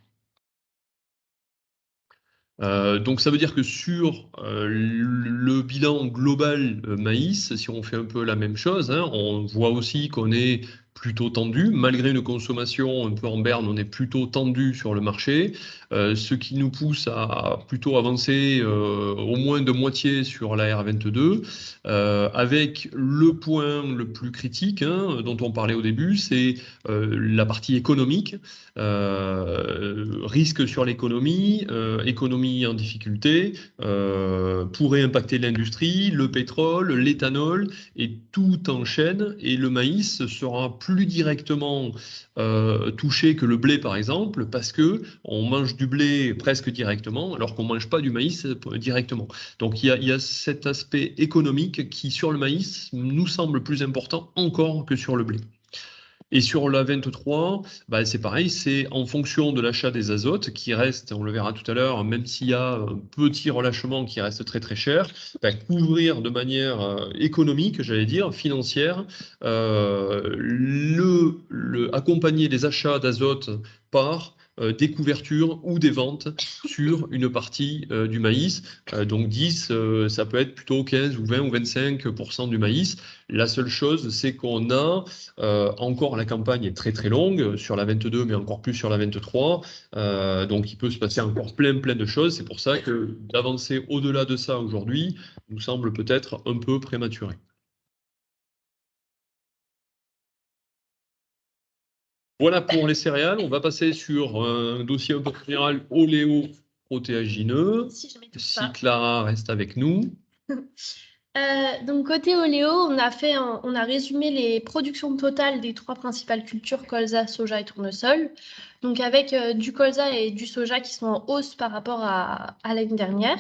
Donc ça veut dire que sur le bilan global maïs, si on fait un peu la même chose, hein, on voit aussi qu'on est plutôt tendu, malgré une consommation un peu en berne, on est plutôt tendu sur le marché, ce qui nous pousse à plutôt avancer au moins de moitié sur la R22, avec le point le plus critique, hein, dont on parlait au début, c'est la partie économique. Risque sur l'économie, économie en difficulté, pourrait impacter l'industrie, le pétrole, l'éthanol, et tout enchaîne, et le maïs sera plus directement touché que le blé, par exemple, parce que on mange du blé presque directement, alors qu'on ne mange pas du maïs directement. Donc il y a cet aspect économique qui, sur le maïs, nous semble plus important encore que sur le blé. Et sur la 23, bah, c'est pareil, c'est en fonction de l'achat des azotes qui reste, on le verra tout à l'heure, même s'il y a un petit relâchement qui reste très très cher, bah, couvrir de manière économique, j'allais dire, financière, accompagner les achats d'azote par des couvertures ou des ventes sur une partie du maïs. Donc 10, ça peut être plutôt 15 ou 20 ou 25% du maïs. La seule chose, c'est qu'on a encore, la campagne est très très longue sur la 22, mais encore plus sur la 23. Donc, il peut se passer encore plein de choses. C'est pour ça que d'avancer au-delà de ça aujourd'hui nous semble peut-être un peu prématuré. Voilà pour les céréales. On va passer sur un dossier un peu général oléo-protéagineux. Si Clara reste avec nous. Donc côté oléo, on a résumé les productions totales des trois principales cultures, colza, soja et tournesol. Donc avec du colza et du soja qui sont en hausse par rapport à l'année dernière.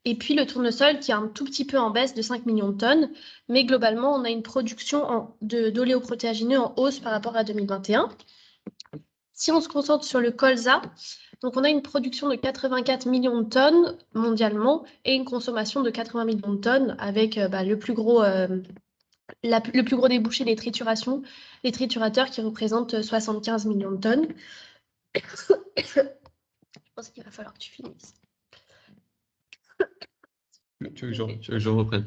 Et puis le tournesol qui est un tout petit peu en baisse de 5 millions de tonnes. Mais globalement, on a une production d'oléoprotéagineux en hausse par rapport à 2021. Si on se concentre sur le colza, donc on a une production de 84 millions de tonnes mondialement et une consommation de 80 millions de tonnes avec le plus gros débouché des triturations, les triturateurs qui représentent 75 millions de tonnes. Je pense qu'il va falloir que tu finisses. Tu veux que je reprenne.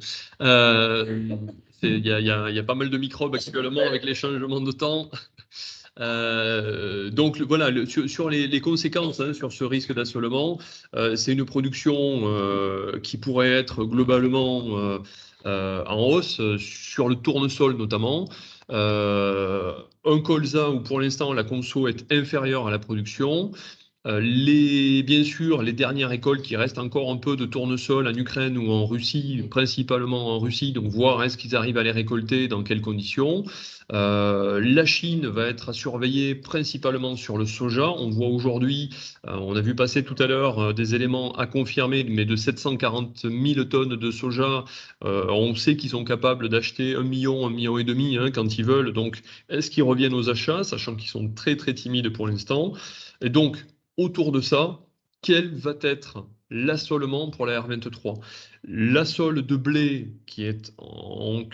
Il y a pas mal de microbes actuellement avec les changements de temps. Donc voilà, sur les conséquences, hein, sur ce risque d'assolement, c'est une production qui pourrait être globalement en hausse, sur le tournesol notamment. Un colza où pour l'instant la conso est inférieure à la production. Bien sûr, les dernières récoltes qui restent encore un peu de tournesol en Ukraine ou en Russie, principalement en Russie, donc voir est-ce qu'ils arrivent à les récolter, dans quelles conditions. La Chine va être à surveiller principalement sur le soja. On voit aujourd'hui, on a vu passer tout à l'heure des éléments à confirmer, mais de 740 000 tonnes de soja, on sait qu'ils sont capables d'acheter 1 million, 1,5 million, hein, quand ils veulent. Donc, est-ce qu'ils reviennent aux achats, sachant qu'ils sont très très timides pour l'instant? Et donc, autour de ça, quel va être l'assolement pour la R23? L'assole de blé qui est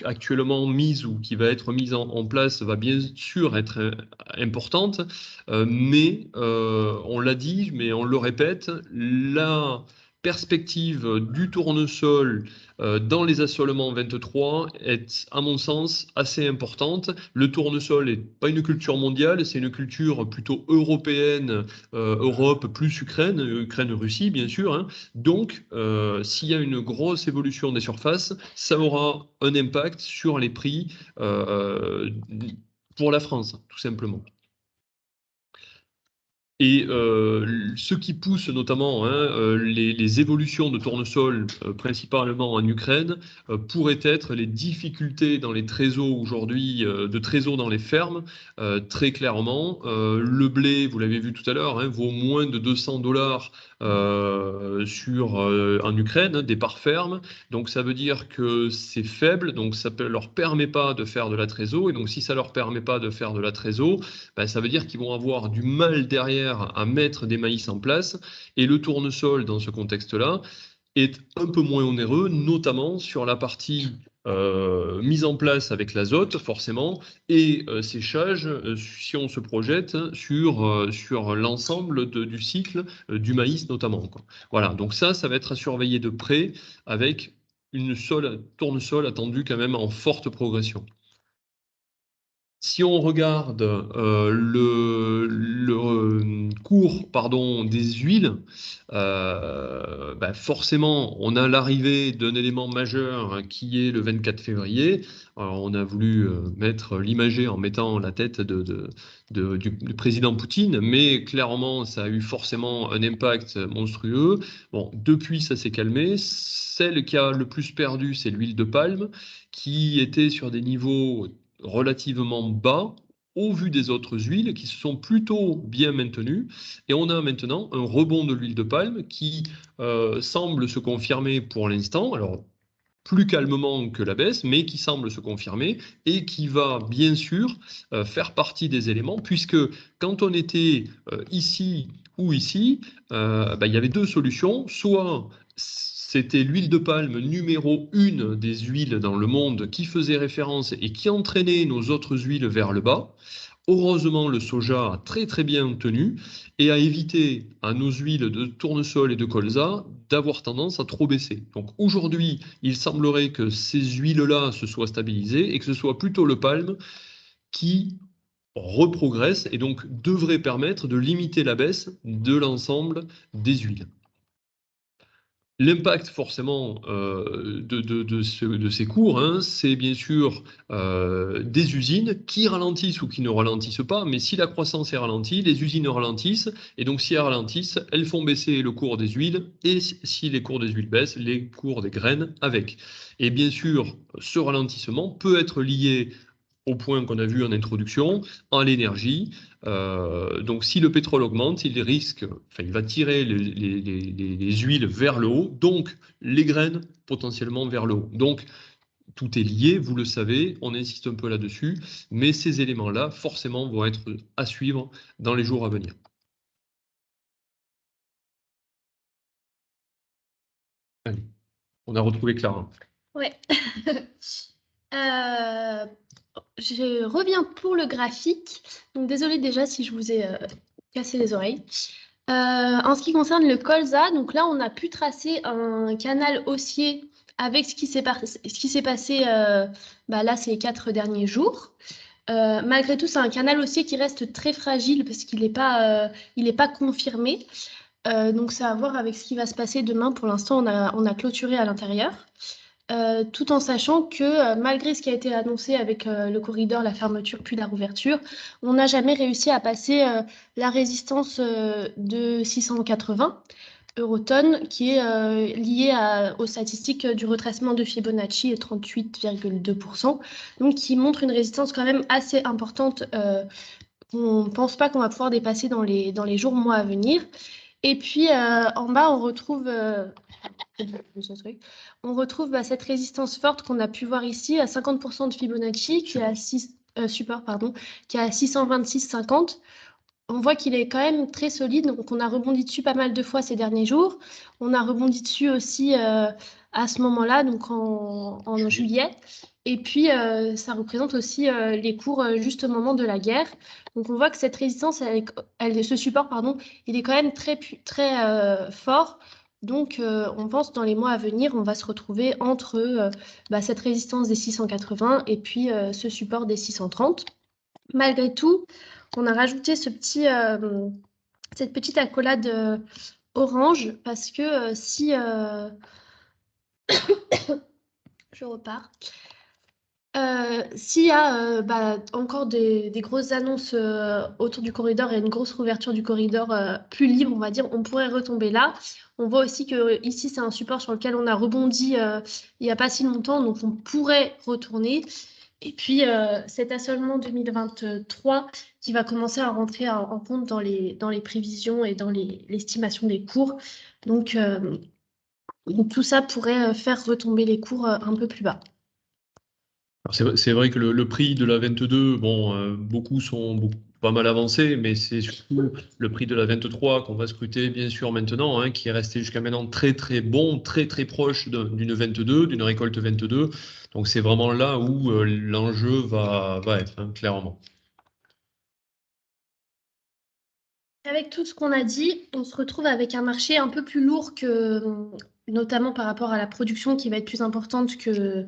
actuellement mise ou qui va être mise en place va bien sûr être importante, mais on l'a dit, mais on le répète, la perspective du tournesol dans les assolements 23 est, à mon sens, assez importante. Le tournesol n'est pas une culture mondiale, c'est une culture plutôt européenne, Europe plus Ukraine, Ukraine-Russie bien sûr, hein. Donc, s'il y a une grosse évolution des surfaces, ça aura un impact sur les prix pour la France, tout simplement. Et ce qui pousse notamment, hein, les évolutions de tournesol, principalement en Ukraine, pourraient être les difficultés dans les trésors aujourd'hui, de trésors dans les fermes, très clairement. Le blé, vous l'avez vu tout à l'heure, hein, vaut moins de $200 en Ukraine, des parts fermes. Donc ça veut dire que c'est faible, donc ça ne leur permet pas de faire de la trésor. Et donc si ça ne leur permet pas de faire de la trésor, ben, ça veut dire qu'ils vont avoir du mal derrière à mettre des maïs en place. Et le tournesol, dans ce contexte-là, est un peu moins onéreux, notamment sur la partie mise en place avec l'azote, forcément, et séchage, si on se projette sur l'ensemble du cycle du maïs, notamment, quoi. Voilà, donc ça va être à surveiller de près avec une tournesol attendue quand même en forte progression. Si on regarde le cours des huiles, forcément, on a l'arrivée d'un élément majeur qui est le 24 février. Alors, on a voulu mettre l'imagé en mettant la tête du président Poutine, mais clairement, ça a eu forcément un impact monstrueux. Bon, depuis, ça s'est calmé. Celle qui a le plus perdu, c'est l'huile de palme, qui était sur des niveaux relativement bas au vu des autres huiles qui se sont plutôt bien maintenues. Et on a maintenant un rebond de l'huile de palme qui semble se confirmer pour l'instant. Alors, plus calmement que la baisse, mais qui semble se confirmer et qui va bien sûr faire partie des éléments, puisque quand on était ici ou ici, il y avait deux solutions. Soit c'était l'huile de palme numéro 1 des huiles dans le monde qui faisait référence et qui entraînait nos autres huiles vers le bas. Heureusement, le soja a très très bien tenu et a évité à nos huiles de tournesol et de colza d'avoir tendance à trop baisser. Donc aujourd'hui, il semblerait que ces huiles-là se soient stabilisées et que ce soit plutôt le palme qui reprogresse et donc devrait permettre de limiter la baisse de l'ensemble des huiles. L'impact forcément de ces cours, hein, c'est bien sûr des usines qui ralentissent ou qui ne ralentissent pas, mais si la croissance est ralentie, les usines ralentissent, et donc si elles ralentissent, elles font baisser le cours des huiles, et si les cours des huiles baissent, les cours des graines avec. Et bien sûr, ce ralentissement peut être lié au point qu'on a vu en introduction, à l'énergie. Donc, si le pétrole augmente, il va tirer les huiles vers le haut, donc les graines potentiellement vers le haut. Donc, tout est lié, vous le savez, on insiste un peu là-dessus, mais ces éléments-là, forcément, vont être à suivre dans les jours à venir. Allez, on a retrouvé Clara. Ouais. Je reviens pour le graphique. Donc, désolée déjà si je vous ai cassé les oreilles. En ce qui concerne le colza, donc là, on a pu tracer un canal haussier avec ce qui s'est passé là, ces 4 derniers jours. Malgré tout, c'est un canal haussier qui reste très fragile parce qu'il n'est pas confirmé. Donc, c'est à voir avec ce qui va se passer demain. Pour l'instant, on a clôturé à l'intérieur. Tout en sachant que malgré ce qui a été annoncé avec le corridor, la fermeture puis la rouverture, on n'a jamais réussi à passer la résistance de 680 eurotonnes qui est liée aux statistiques du retracement de Fibonacci et 38,2%, donc qui montre une résistance quand même assez importante qu'on ne pense pas qu'on va pouvoir dépasser dans les jours, mois à venir. Et puis en bas, on retrouve cette résistance forte qu'on a pu voir ici à 50% de Fibonacci, qui est à 626,50. On voit qu'il est quand même très solide, donc on a rebondi dessus pas mal de fois ces derniers jours. On a rebondi dessus aussi à ce moment-là, donc en juillet. Et puis, ça représente aussi les cours juste au moment de la guerre. Donc, on voit que cette résistance, ce support, il est quand même très, très fort. Donc, on pense dans les mois à venir, on va se retrouver entre cette résistance des 680 et puis ce support des 630. Malgré tout, on a rajouté cette petite accolade orange parce que si... je repars. S'il y a encore des grosses annonces autour du corridor et une grosse rouverture du corridor plus libre, on va dire, on pourrait retomber là. On voit aussi que ici, c'est un support sur lequel on a rebondi il n'y a pas si longtemps, donc on pourrait retourner. Et puis, cet assolement 2023 qui va commencer à rentrer en compte dans les prévisions et dans l'estimation des cours. Donc, tout ça pourrait faire retomber les cours un peu plus bas. C'est vrai que le prix de la 22, bon, beaucoup sont pas mal avancés, mais c'est surtout le prix de la 23 qu'on va scruter bien sûr maintenant, hein, qui est resté jusqu'à maintenant très très bon, très très proche d'une 22, d'une récolte 22. Donc c'est vraiment là où l'enjeu va être, hein, clairement. Avec tout ce qu'on a dit, on se retrouve avec un marché un peu plus lourd notamment par rapport à la production qui va être plus importante que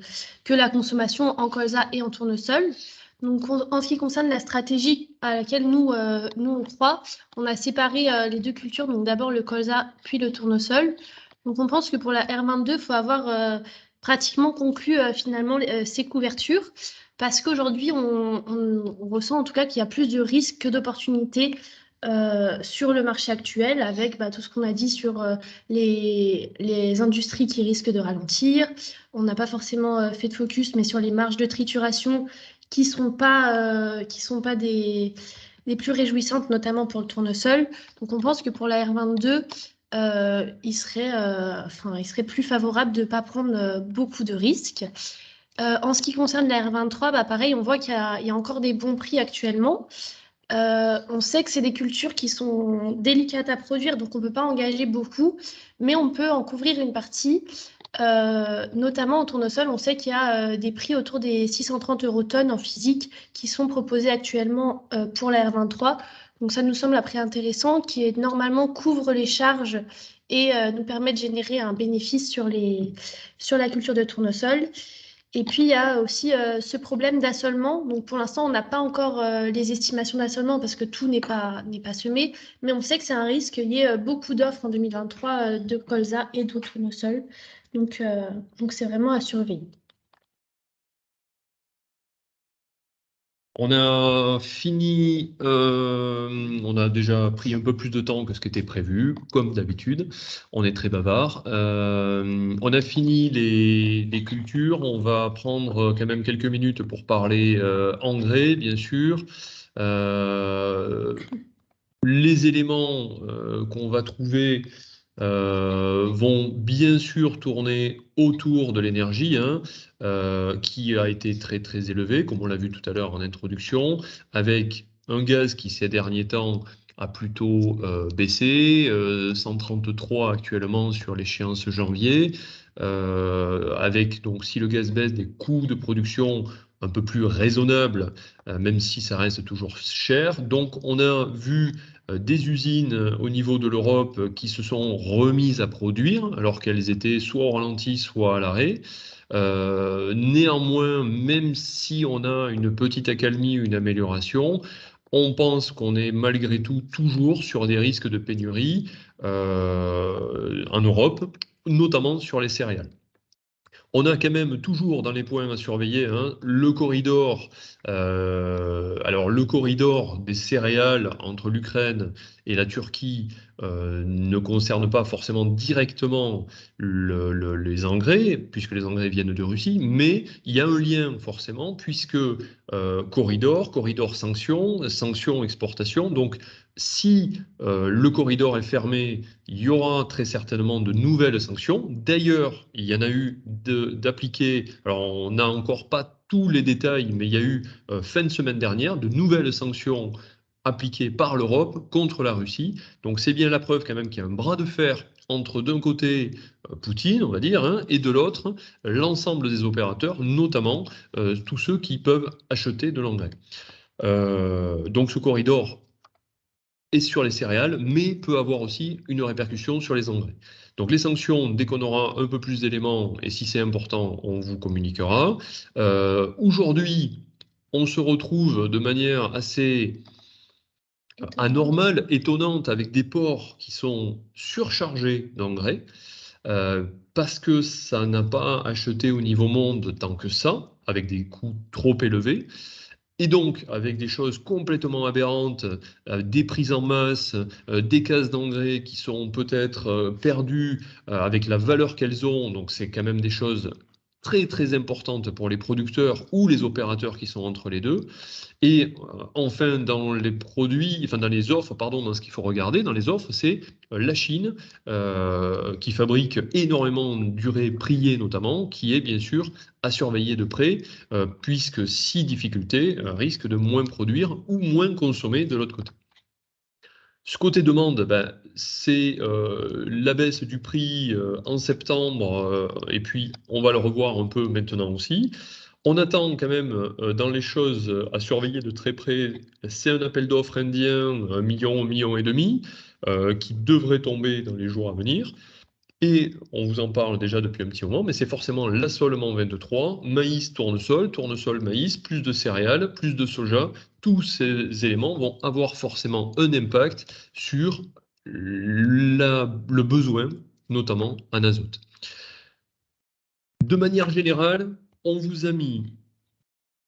la consommation en colza et en tournesol. Donc, en ce qui concerne la stratégie à laquelle nous on croit, on a séparé les deux cultures, donc d'abord le colza puis le tournesol. Donc, on pense que pour la R22, il faut avoir pratiquement conclu finalement ces couvertures parce qu'aujourd'hui, on ressent en tout cas qu'il y a plus de risques que d'opportunités sur le marché actuel avec tout ce qu'on a dit sur les industries qui risquent de ralentir. On n'a pas forcément fait de focus, mais sur les marges de trituration qui sont pas des plus réjouissantes, notamment pour le tournesol. Donc on pense que pour la R22, il serait plus favorable de ne pas prendre beaucoup de risques. En ce qui concerne la R23, pareil, on voit qu'il y a encore des bons prix actuellement. On sait que c'est des cultures qui sont délicates à produire, donc on ne peut pas engager beaucoup, mais on peut en couvrir une partie. Notamment en tournesol, on sait qu'il y a des prix autour des 630 € tonnes en physique qui sont proposés actuellement pour la R23. Donc ça nous semble un prix intéressant qui normalement couvre les charges et nous permet de générer un bénéfice sur la culture de tournesol. Et puis, il y a aussi ce problème d'assolement. Donc, pour l'instant, on n'a pas encore les estimations d'assolement parce que tout n'est pas semé. Mais on sait que c'est un risque qu'il y ait beaucoup d'offres en 2023 de colza et d'autres tournesol. Donc, c'est vraiment à surveiller. On a fini, on a déjà pris un peu plus de temps que ce qui était prévu, comme d'habitude. On est très bavard. On a fini les cultures. On va prendre quand même quelques minutes pour parler engrais, bien sûr. Les éléments qu'on va trouver vont bien sûr tourner autour de l'énergie, hein, qui a été très très élevée, comme on l'a vu tout à l'heure en introduction, avec un gaz qui ces derniers temps a plutôt baissé, 133 actuellement sur l'échéance janvier, avec donc si le gaz baisse, des coûts de production un peu plus raisonnables, même si ça reste toujours cher. Donc on a vu des usines au niveau de l'Europe qui se sont remises à produire alors qu'elles étaient soit au ralenti, soit à l'arrêt. Néanmoins, même si on a une petite accalmie, une amélioration, on pense qu'on est malgré tout toujours sur des risques de pénurie en Europe, notamment sur les céréales. On a quand même toujours dans les points à surveiller, hein, le corridor. Alors le corridor des céréales entre l'Ukraine et la Turquie ne concerne pas forcément directement les engrais, puisque les engrais viennent de Russie, mais il y a un lien forcément, puisque corridor sanctions, sanctions exportation. Donc si le corridor est fermé, il y aura très certainement de nouvelles sanctions. D'ailleurs, il y en a eu d'appliquées, alors on n'a encore pas tous les détails, mais il y a eu fin de semaine dernière de nouvelles sanctions appliquées par l'Europe contre la Russie. Donc c'est bien la preuve quand même qu'il y a un bras de fer entre d'un côté Poutine, on va dire, hein, et de l'autre l'ensemble des opérateurs, notamment tous ceux qui peuvent acheter de l'engrais. Donc ce corridor et sur les céréales, mais peut avoir aussi une répercussion sur les engrais. Donc les sanctions, dès qu'on aura un peu plus d'éléments, et si c'est important, on vous communiquera. Aujourd'hui, on se retrouve de manière assez anormale, étonnante, avec des ports qui sont surchargés d'engrais, parce que ça n'a pas acheté au niveau monde tant que ça, avec des coûts trop élevés. Et donc, avec des choses complètement aberrantes, des prises en masse, des cases d'engrais qui sont peut-être perdues avec la valeur qu'elles ont, donc c'est quand même des choses très très importante pour les producteurs ou les opérateurs qui sont entre les deux. Et enfin, dans les produits, enfin dans les offres, pardon, dans ce qu'il faut regarder, dans les offres, c'est la Chine qui fabrique énormément d'urée priée notamment, qui est bien sûr à surveiller de près, puisque si difficulté risque de moins produire ou moins consommer de l'autre côté. Ce côté demande, ben, c'est la baisse du prix en septembre, et puis on va le revoir un peu maintenant aussi. On attend quand même dans les choses à surveiller de très près, c'est un appel d'offres indien, 1 million et demi, qui devrait tomber dans les jours à venir. Et on vous en parle déjà depuis un petit moment, mais c'est forcément l'assolement 23, maïs, tournesol, maïs, plus de céréales, plus de soja. Tous ces éléments vont avoir forcément un impact sur le besoin, notamment en azote. De manière générale, on vous a mis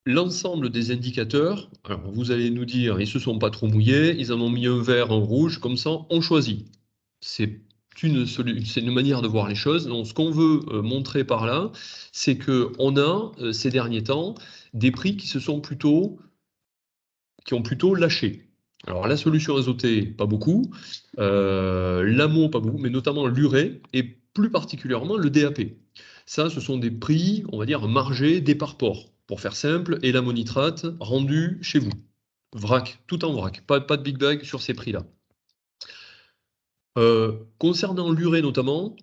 l'ensemble des indicateurs. Alors vous allez nous dire, ils ne se sont pas trop mouillés, ils en ont mis un vert, un rouge, comme ça on choisit. C'est une manière de voir les choses. Donc, ce qu'on veut montrer par là, c'est qu'on a, ces derniers temps, des prix qui ont plutôt lâché. Alors, la solution azotée, pas beaucoup. L'amont, pas beaucoup, mais notamment l'urée et plus particulièrement le DAP. Ça, ce sont des prix, on va dire, margés des par port, pour faire simple, et l'ammonitrate rendu chez vous. Vrac, tout en vrac. Pas de big bag sur ces prix-là. Concernant l'urée notamment,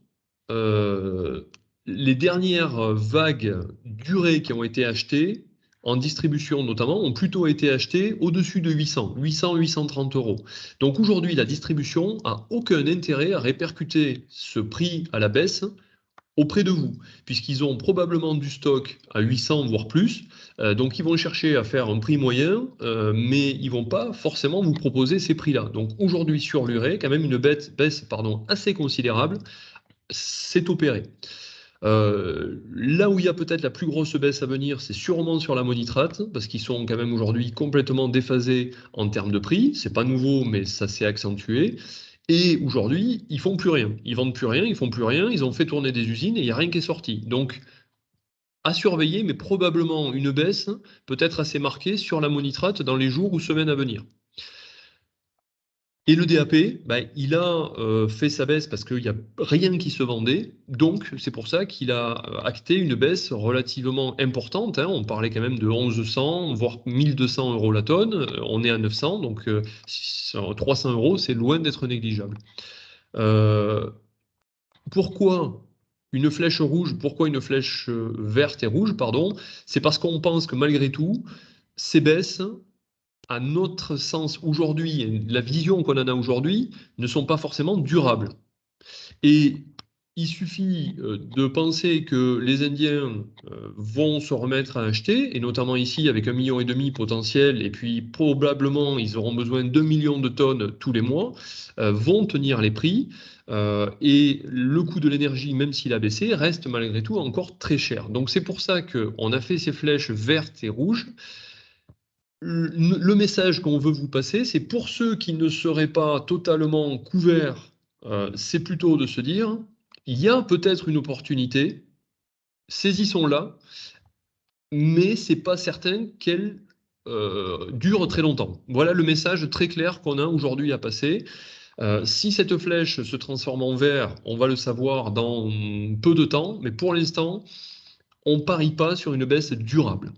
les dernières vagues d'urée qui ont été achetées, en distribution notamment, ont plutôt été achetées au-dessus de 830 euros. Donc aujourd'hui, la distribution n'a aucun intérêt à répercuter ce prix à la baisse auprès de vous, puisqu'ils ont probablement du stock à 800 voire plus, donc ils vont chercher à faire un prix moyen, mais ils ne vont pas forcément vous proposer ces prix-là. Donc aujourd'hui sur l'urée, quand même une baisse assez considérable s'est opérée. Là où il y a peut-être la plus grosse baisse à venir, c'est sûrement sur l'ammonitrate, parce qu'ils sont quand même aujourd'hui complètement déphasés en termes de prix. C'est pas nouveau, mais ça s'est accentué. Et aujourd'hui, ils font plus rien. Ils vendent plus rien, ils font plus rien. Ils ont fait tourner des usines et il n'y a rien qui est sorti. Donc, à surveiller, mais probablement une baisse peut-être assez marquée sur l'ammonitrate dans les jours ou semaines à venir. Et le DAP, ben, il a fait sa baisse parce qu'il n'y a rien qui se vendait. Donc, c'est pour ça qu'il a acté une baisse relativement importante. Hein. On parlait quand même de 1100, voire 1200 euros la tonne. On est à 900, donc 300 euros, c'est loin d'être négligeable. Pourquoi une flèche rouge, pourquoi une flèche verte et rouge, pardon? C'est parce qu'on pense que malgré tout, ces baisses, à notre sens aujourd'hui, la vision qu'on en a aujourd'hui, ne sont pas forcément durables. Et il suffit de penser que les Indiens vont se remettre à acheter, et notamment ici avec 1,5 million potentiel, et puis probablement ils auront besoin de 2 millions de tonnes tous les mois, vont tenir les prix, et le coût de l'énergie, même s'il a baissé, reste malgré tout encore très cher. Donc c'est pour ça qu'on a fait ces flèches vertes et rouges. Le message qu'on veut vous passer, c'est pour ceux qui ne seraient pas totalement couverts, c'est plutôt de se dire, il y a peut-être une opportunité, saisissons-la, mais c'est pas certain qu'elle dure très longtemps. Voilà le message très clair qu'on a aujourd'hui à passer. Si cette flèche se transforme en vert, on va le savoir dans peu de temps, mais pour l'instant, on ne parie pas sur une baisse durable.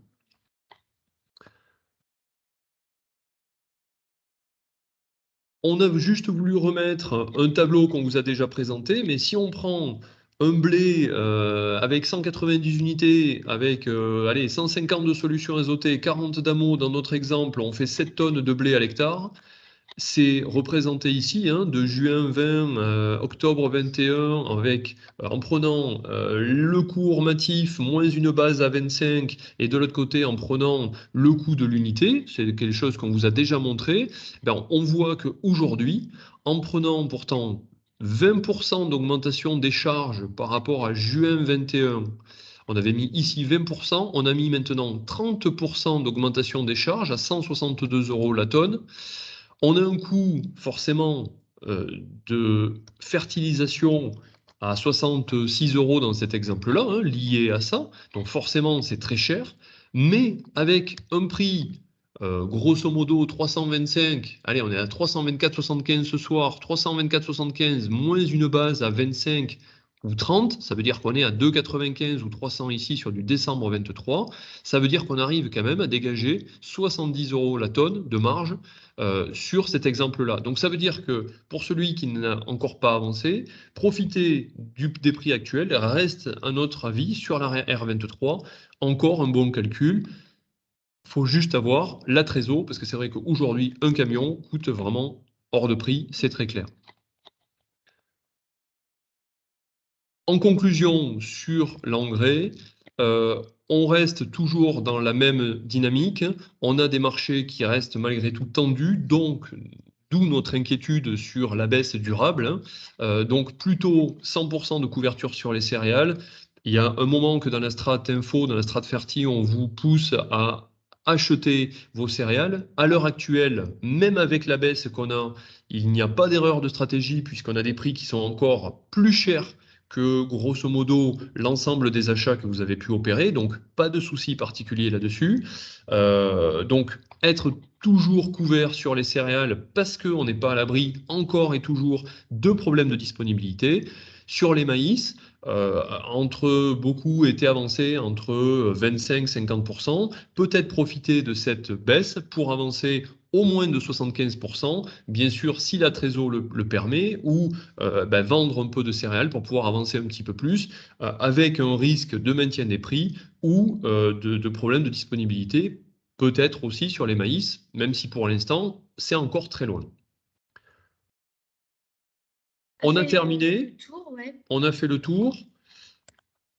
On a juste voulu remettre un tableau qu'on vous a déjà présenté, mais si on prend un blé avec 190 unités, avec 150 de solutions azotées, 40 d'amont dans notre exemple, on fait 7 tonnes de blé à l'hectare. C'est représenté ici, hein, de juin 20, octobre 21, avec, en prenant le coût normatif moins une base à 25, et de l'autre côté en prenant le coût de l'unité, c'est quelque chose qu'on vous a déjà montré, ben, on voit qu'aujourd'hui, en prenant pourtant 20% d'augmentation des charges par rapport à juin 21, on avait mis ici 20%, on a mis maintenant 30% d'augmentation des charges à 162 euros la tonne. On a un coût forcément de fertilisation à 66 € dans cet exemple-là, hein, lié à ça. Donc forcément, c'est très cher. Mais avec un prix, grosso modo, 325, allez, on est à 324,75 ce soir, 324,75 moins une base à 25 ou 30, ça veut dire qu'on est à 2,95 ou 300 ici sur du décembre 23. Ça veut dire qu'on arrive quand même à dégager 70 € la tonne de marge sur cet exemple-là. Donc ça veut dire que pour celui qui n'a encore pas avancé, profiter des prix actuels reste, à notre avis, sur la R23, encore un bon calcul. Il faut juste avoir la trésor, parce que c'est vrai qu'aujourd'hui, un camion coûte vraiment hors de prix, c'est très clair. En conclusion, sur l'engrais, on reste toujours dans la même dynamique. On a des marchés qui restent malgré tout tendus, donc d'où notre inquiétude sur la baisse durable. Donc plutôt 100% de couverture sur les céréales. Il y a un moment que dans la strate info, dans la strate fertile, on vous pousse à acheter vos céréales. À l'heure actuelle, même avec la baisse qu'on a, il n'y a pas d'erreur de stratégie puisqu'on a des prix qui sont encore plus chers que grosso modo l'ensemble des achats que vous avez pu opérer, donc pas de souci particulier là-dessus. Donc être toujours couvert sur les céréales parce qu'on n'est pas à l'abri encore et toujours de problèmes de disponibilité. Sur les maïs, beaucoup étaient avancés entre 25-50%, peut-être profiter de cette baisse pour avancer au moins de 75%, bien sûr si la trésor le permet, ou vendre un peu de céréales pour pouvoir avancer un petit peu plus, avec un risque de maintien des prix ou de problèmes de disponibilité, peut-être aussi sur les maïs, même si pour l'instant, c'est encore très loin. On a terminé, le tour, ouais. on a fait le tour.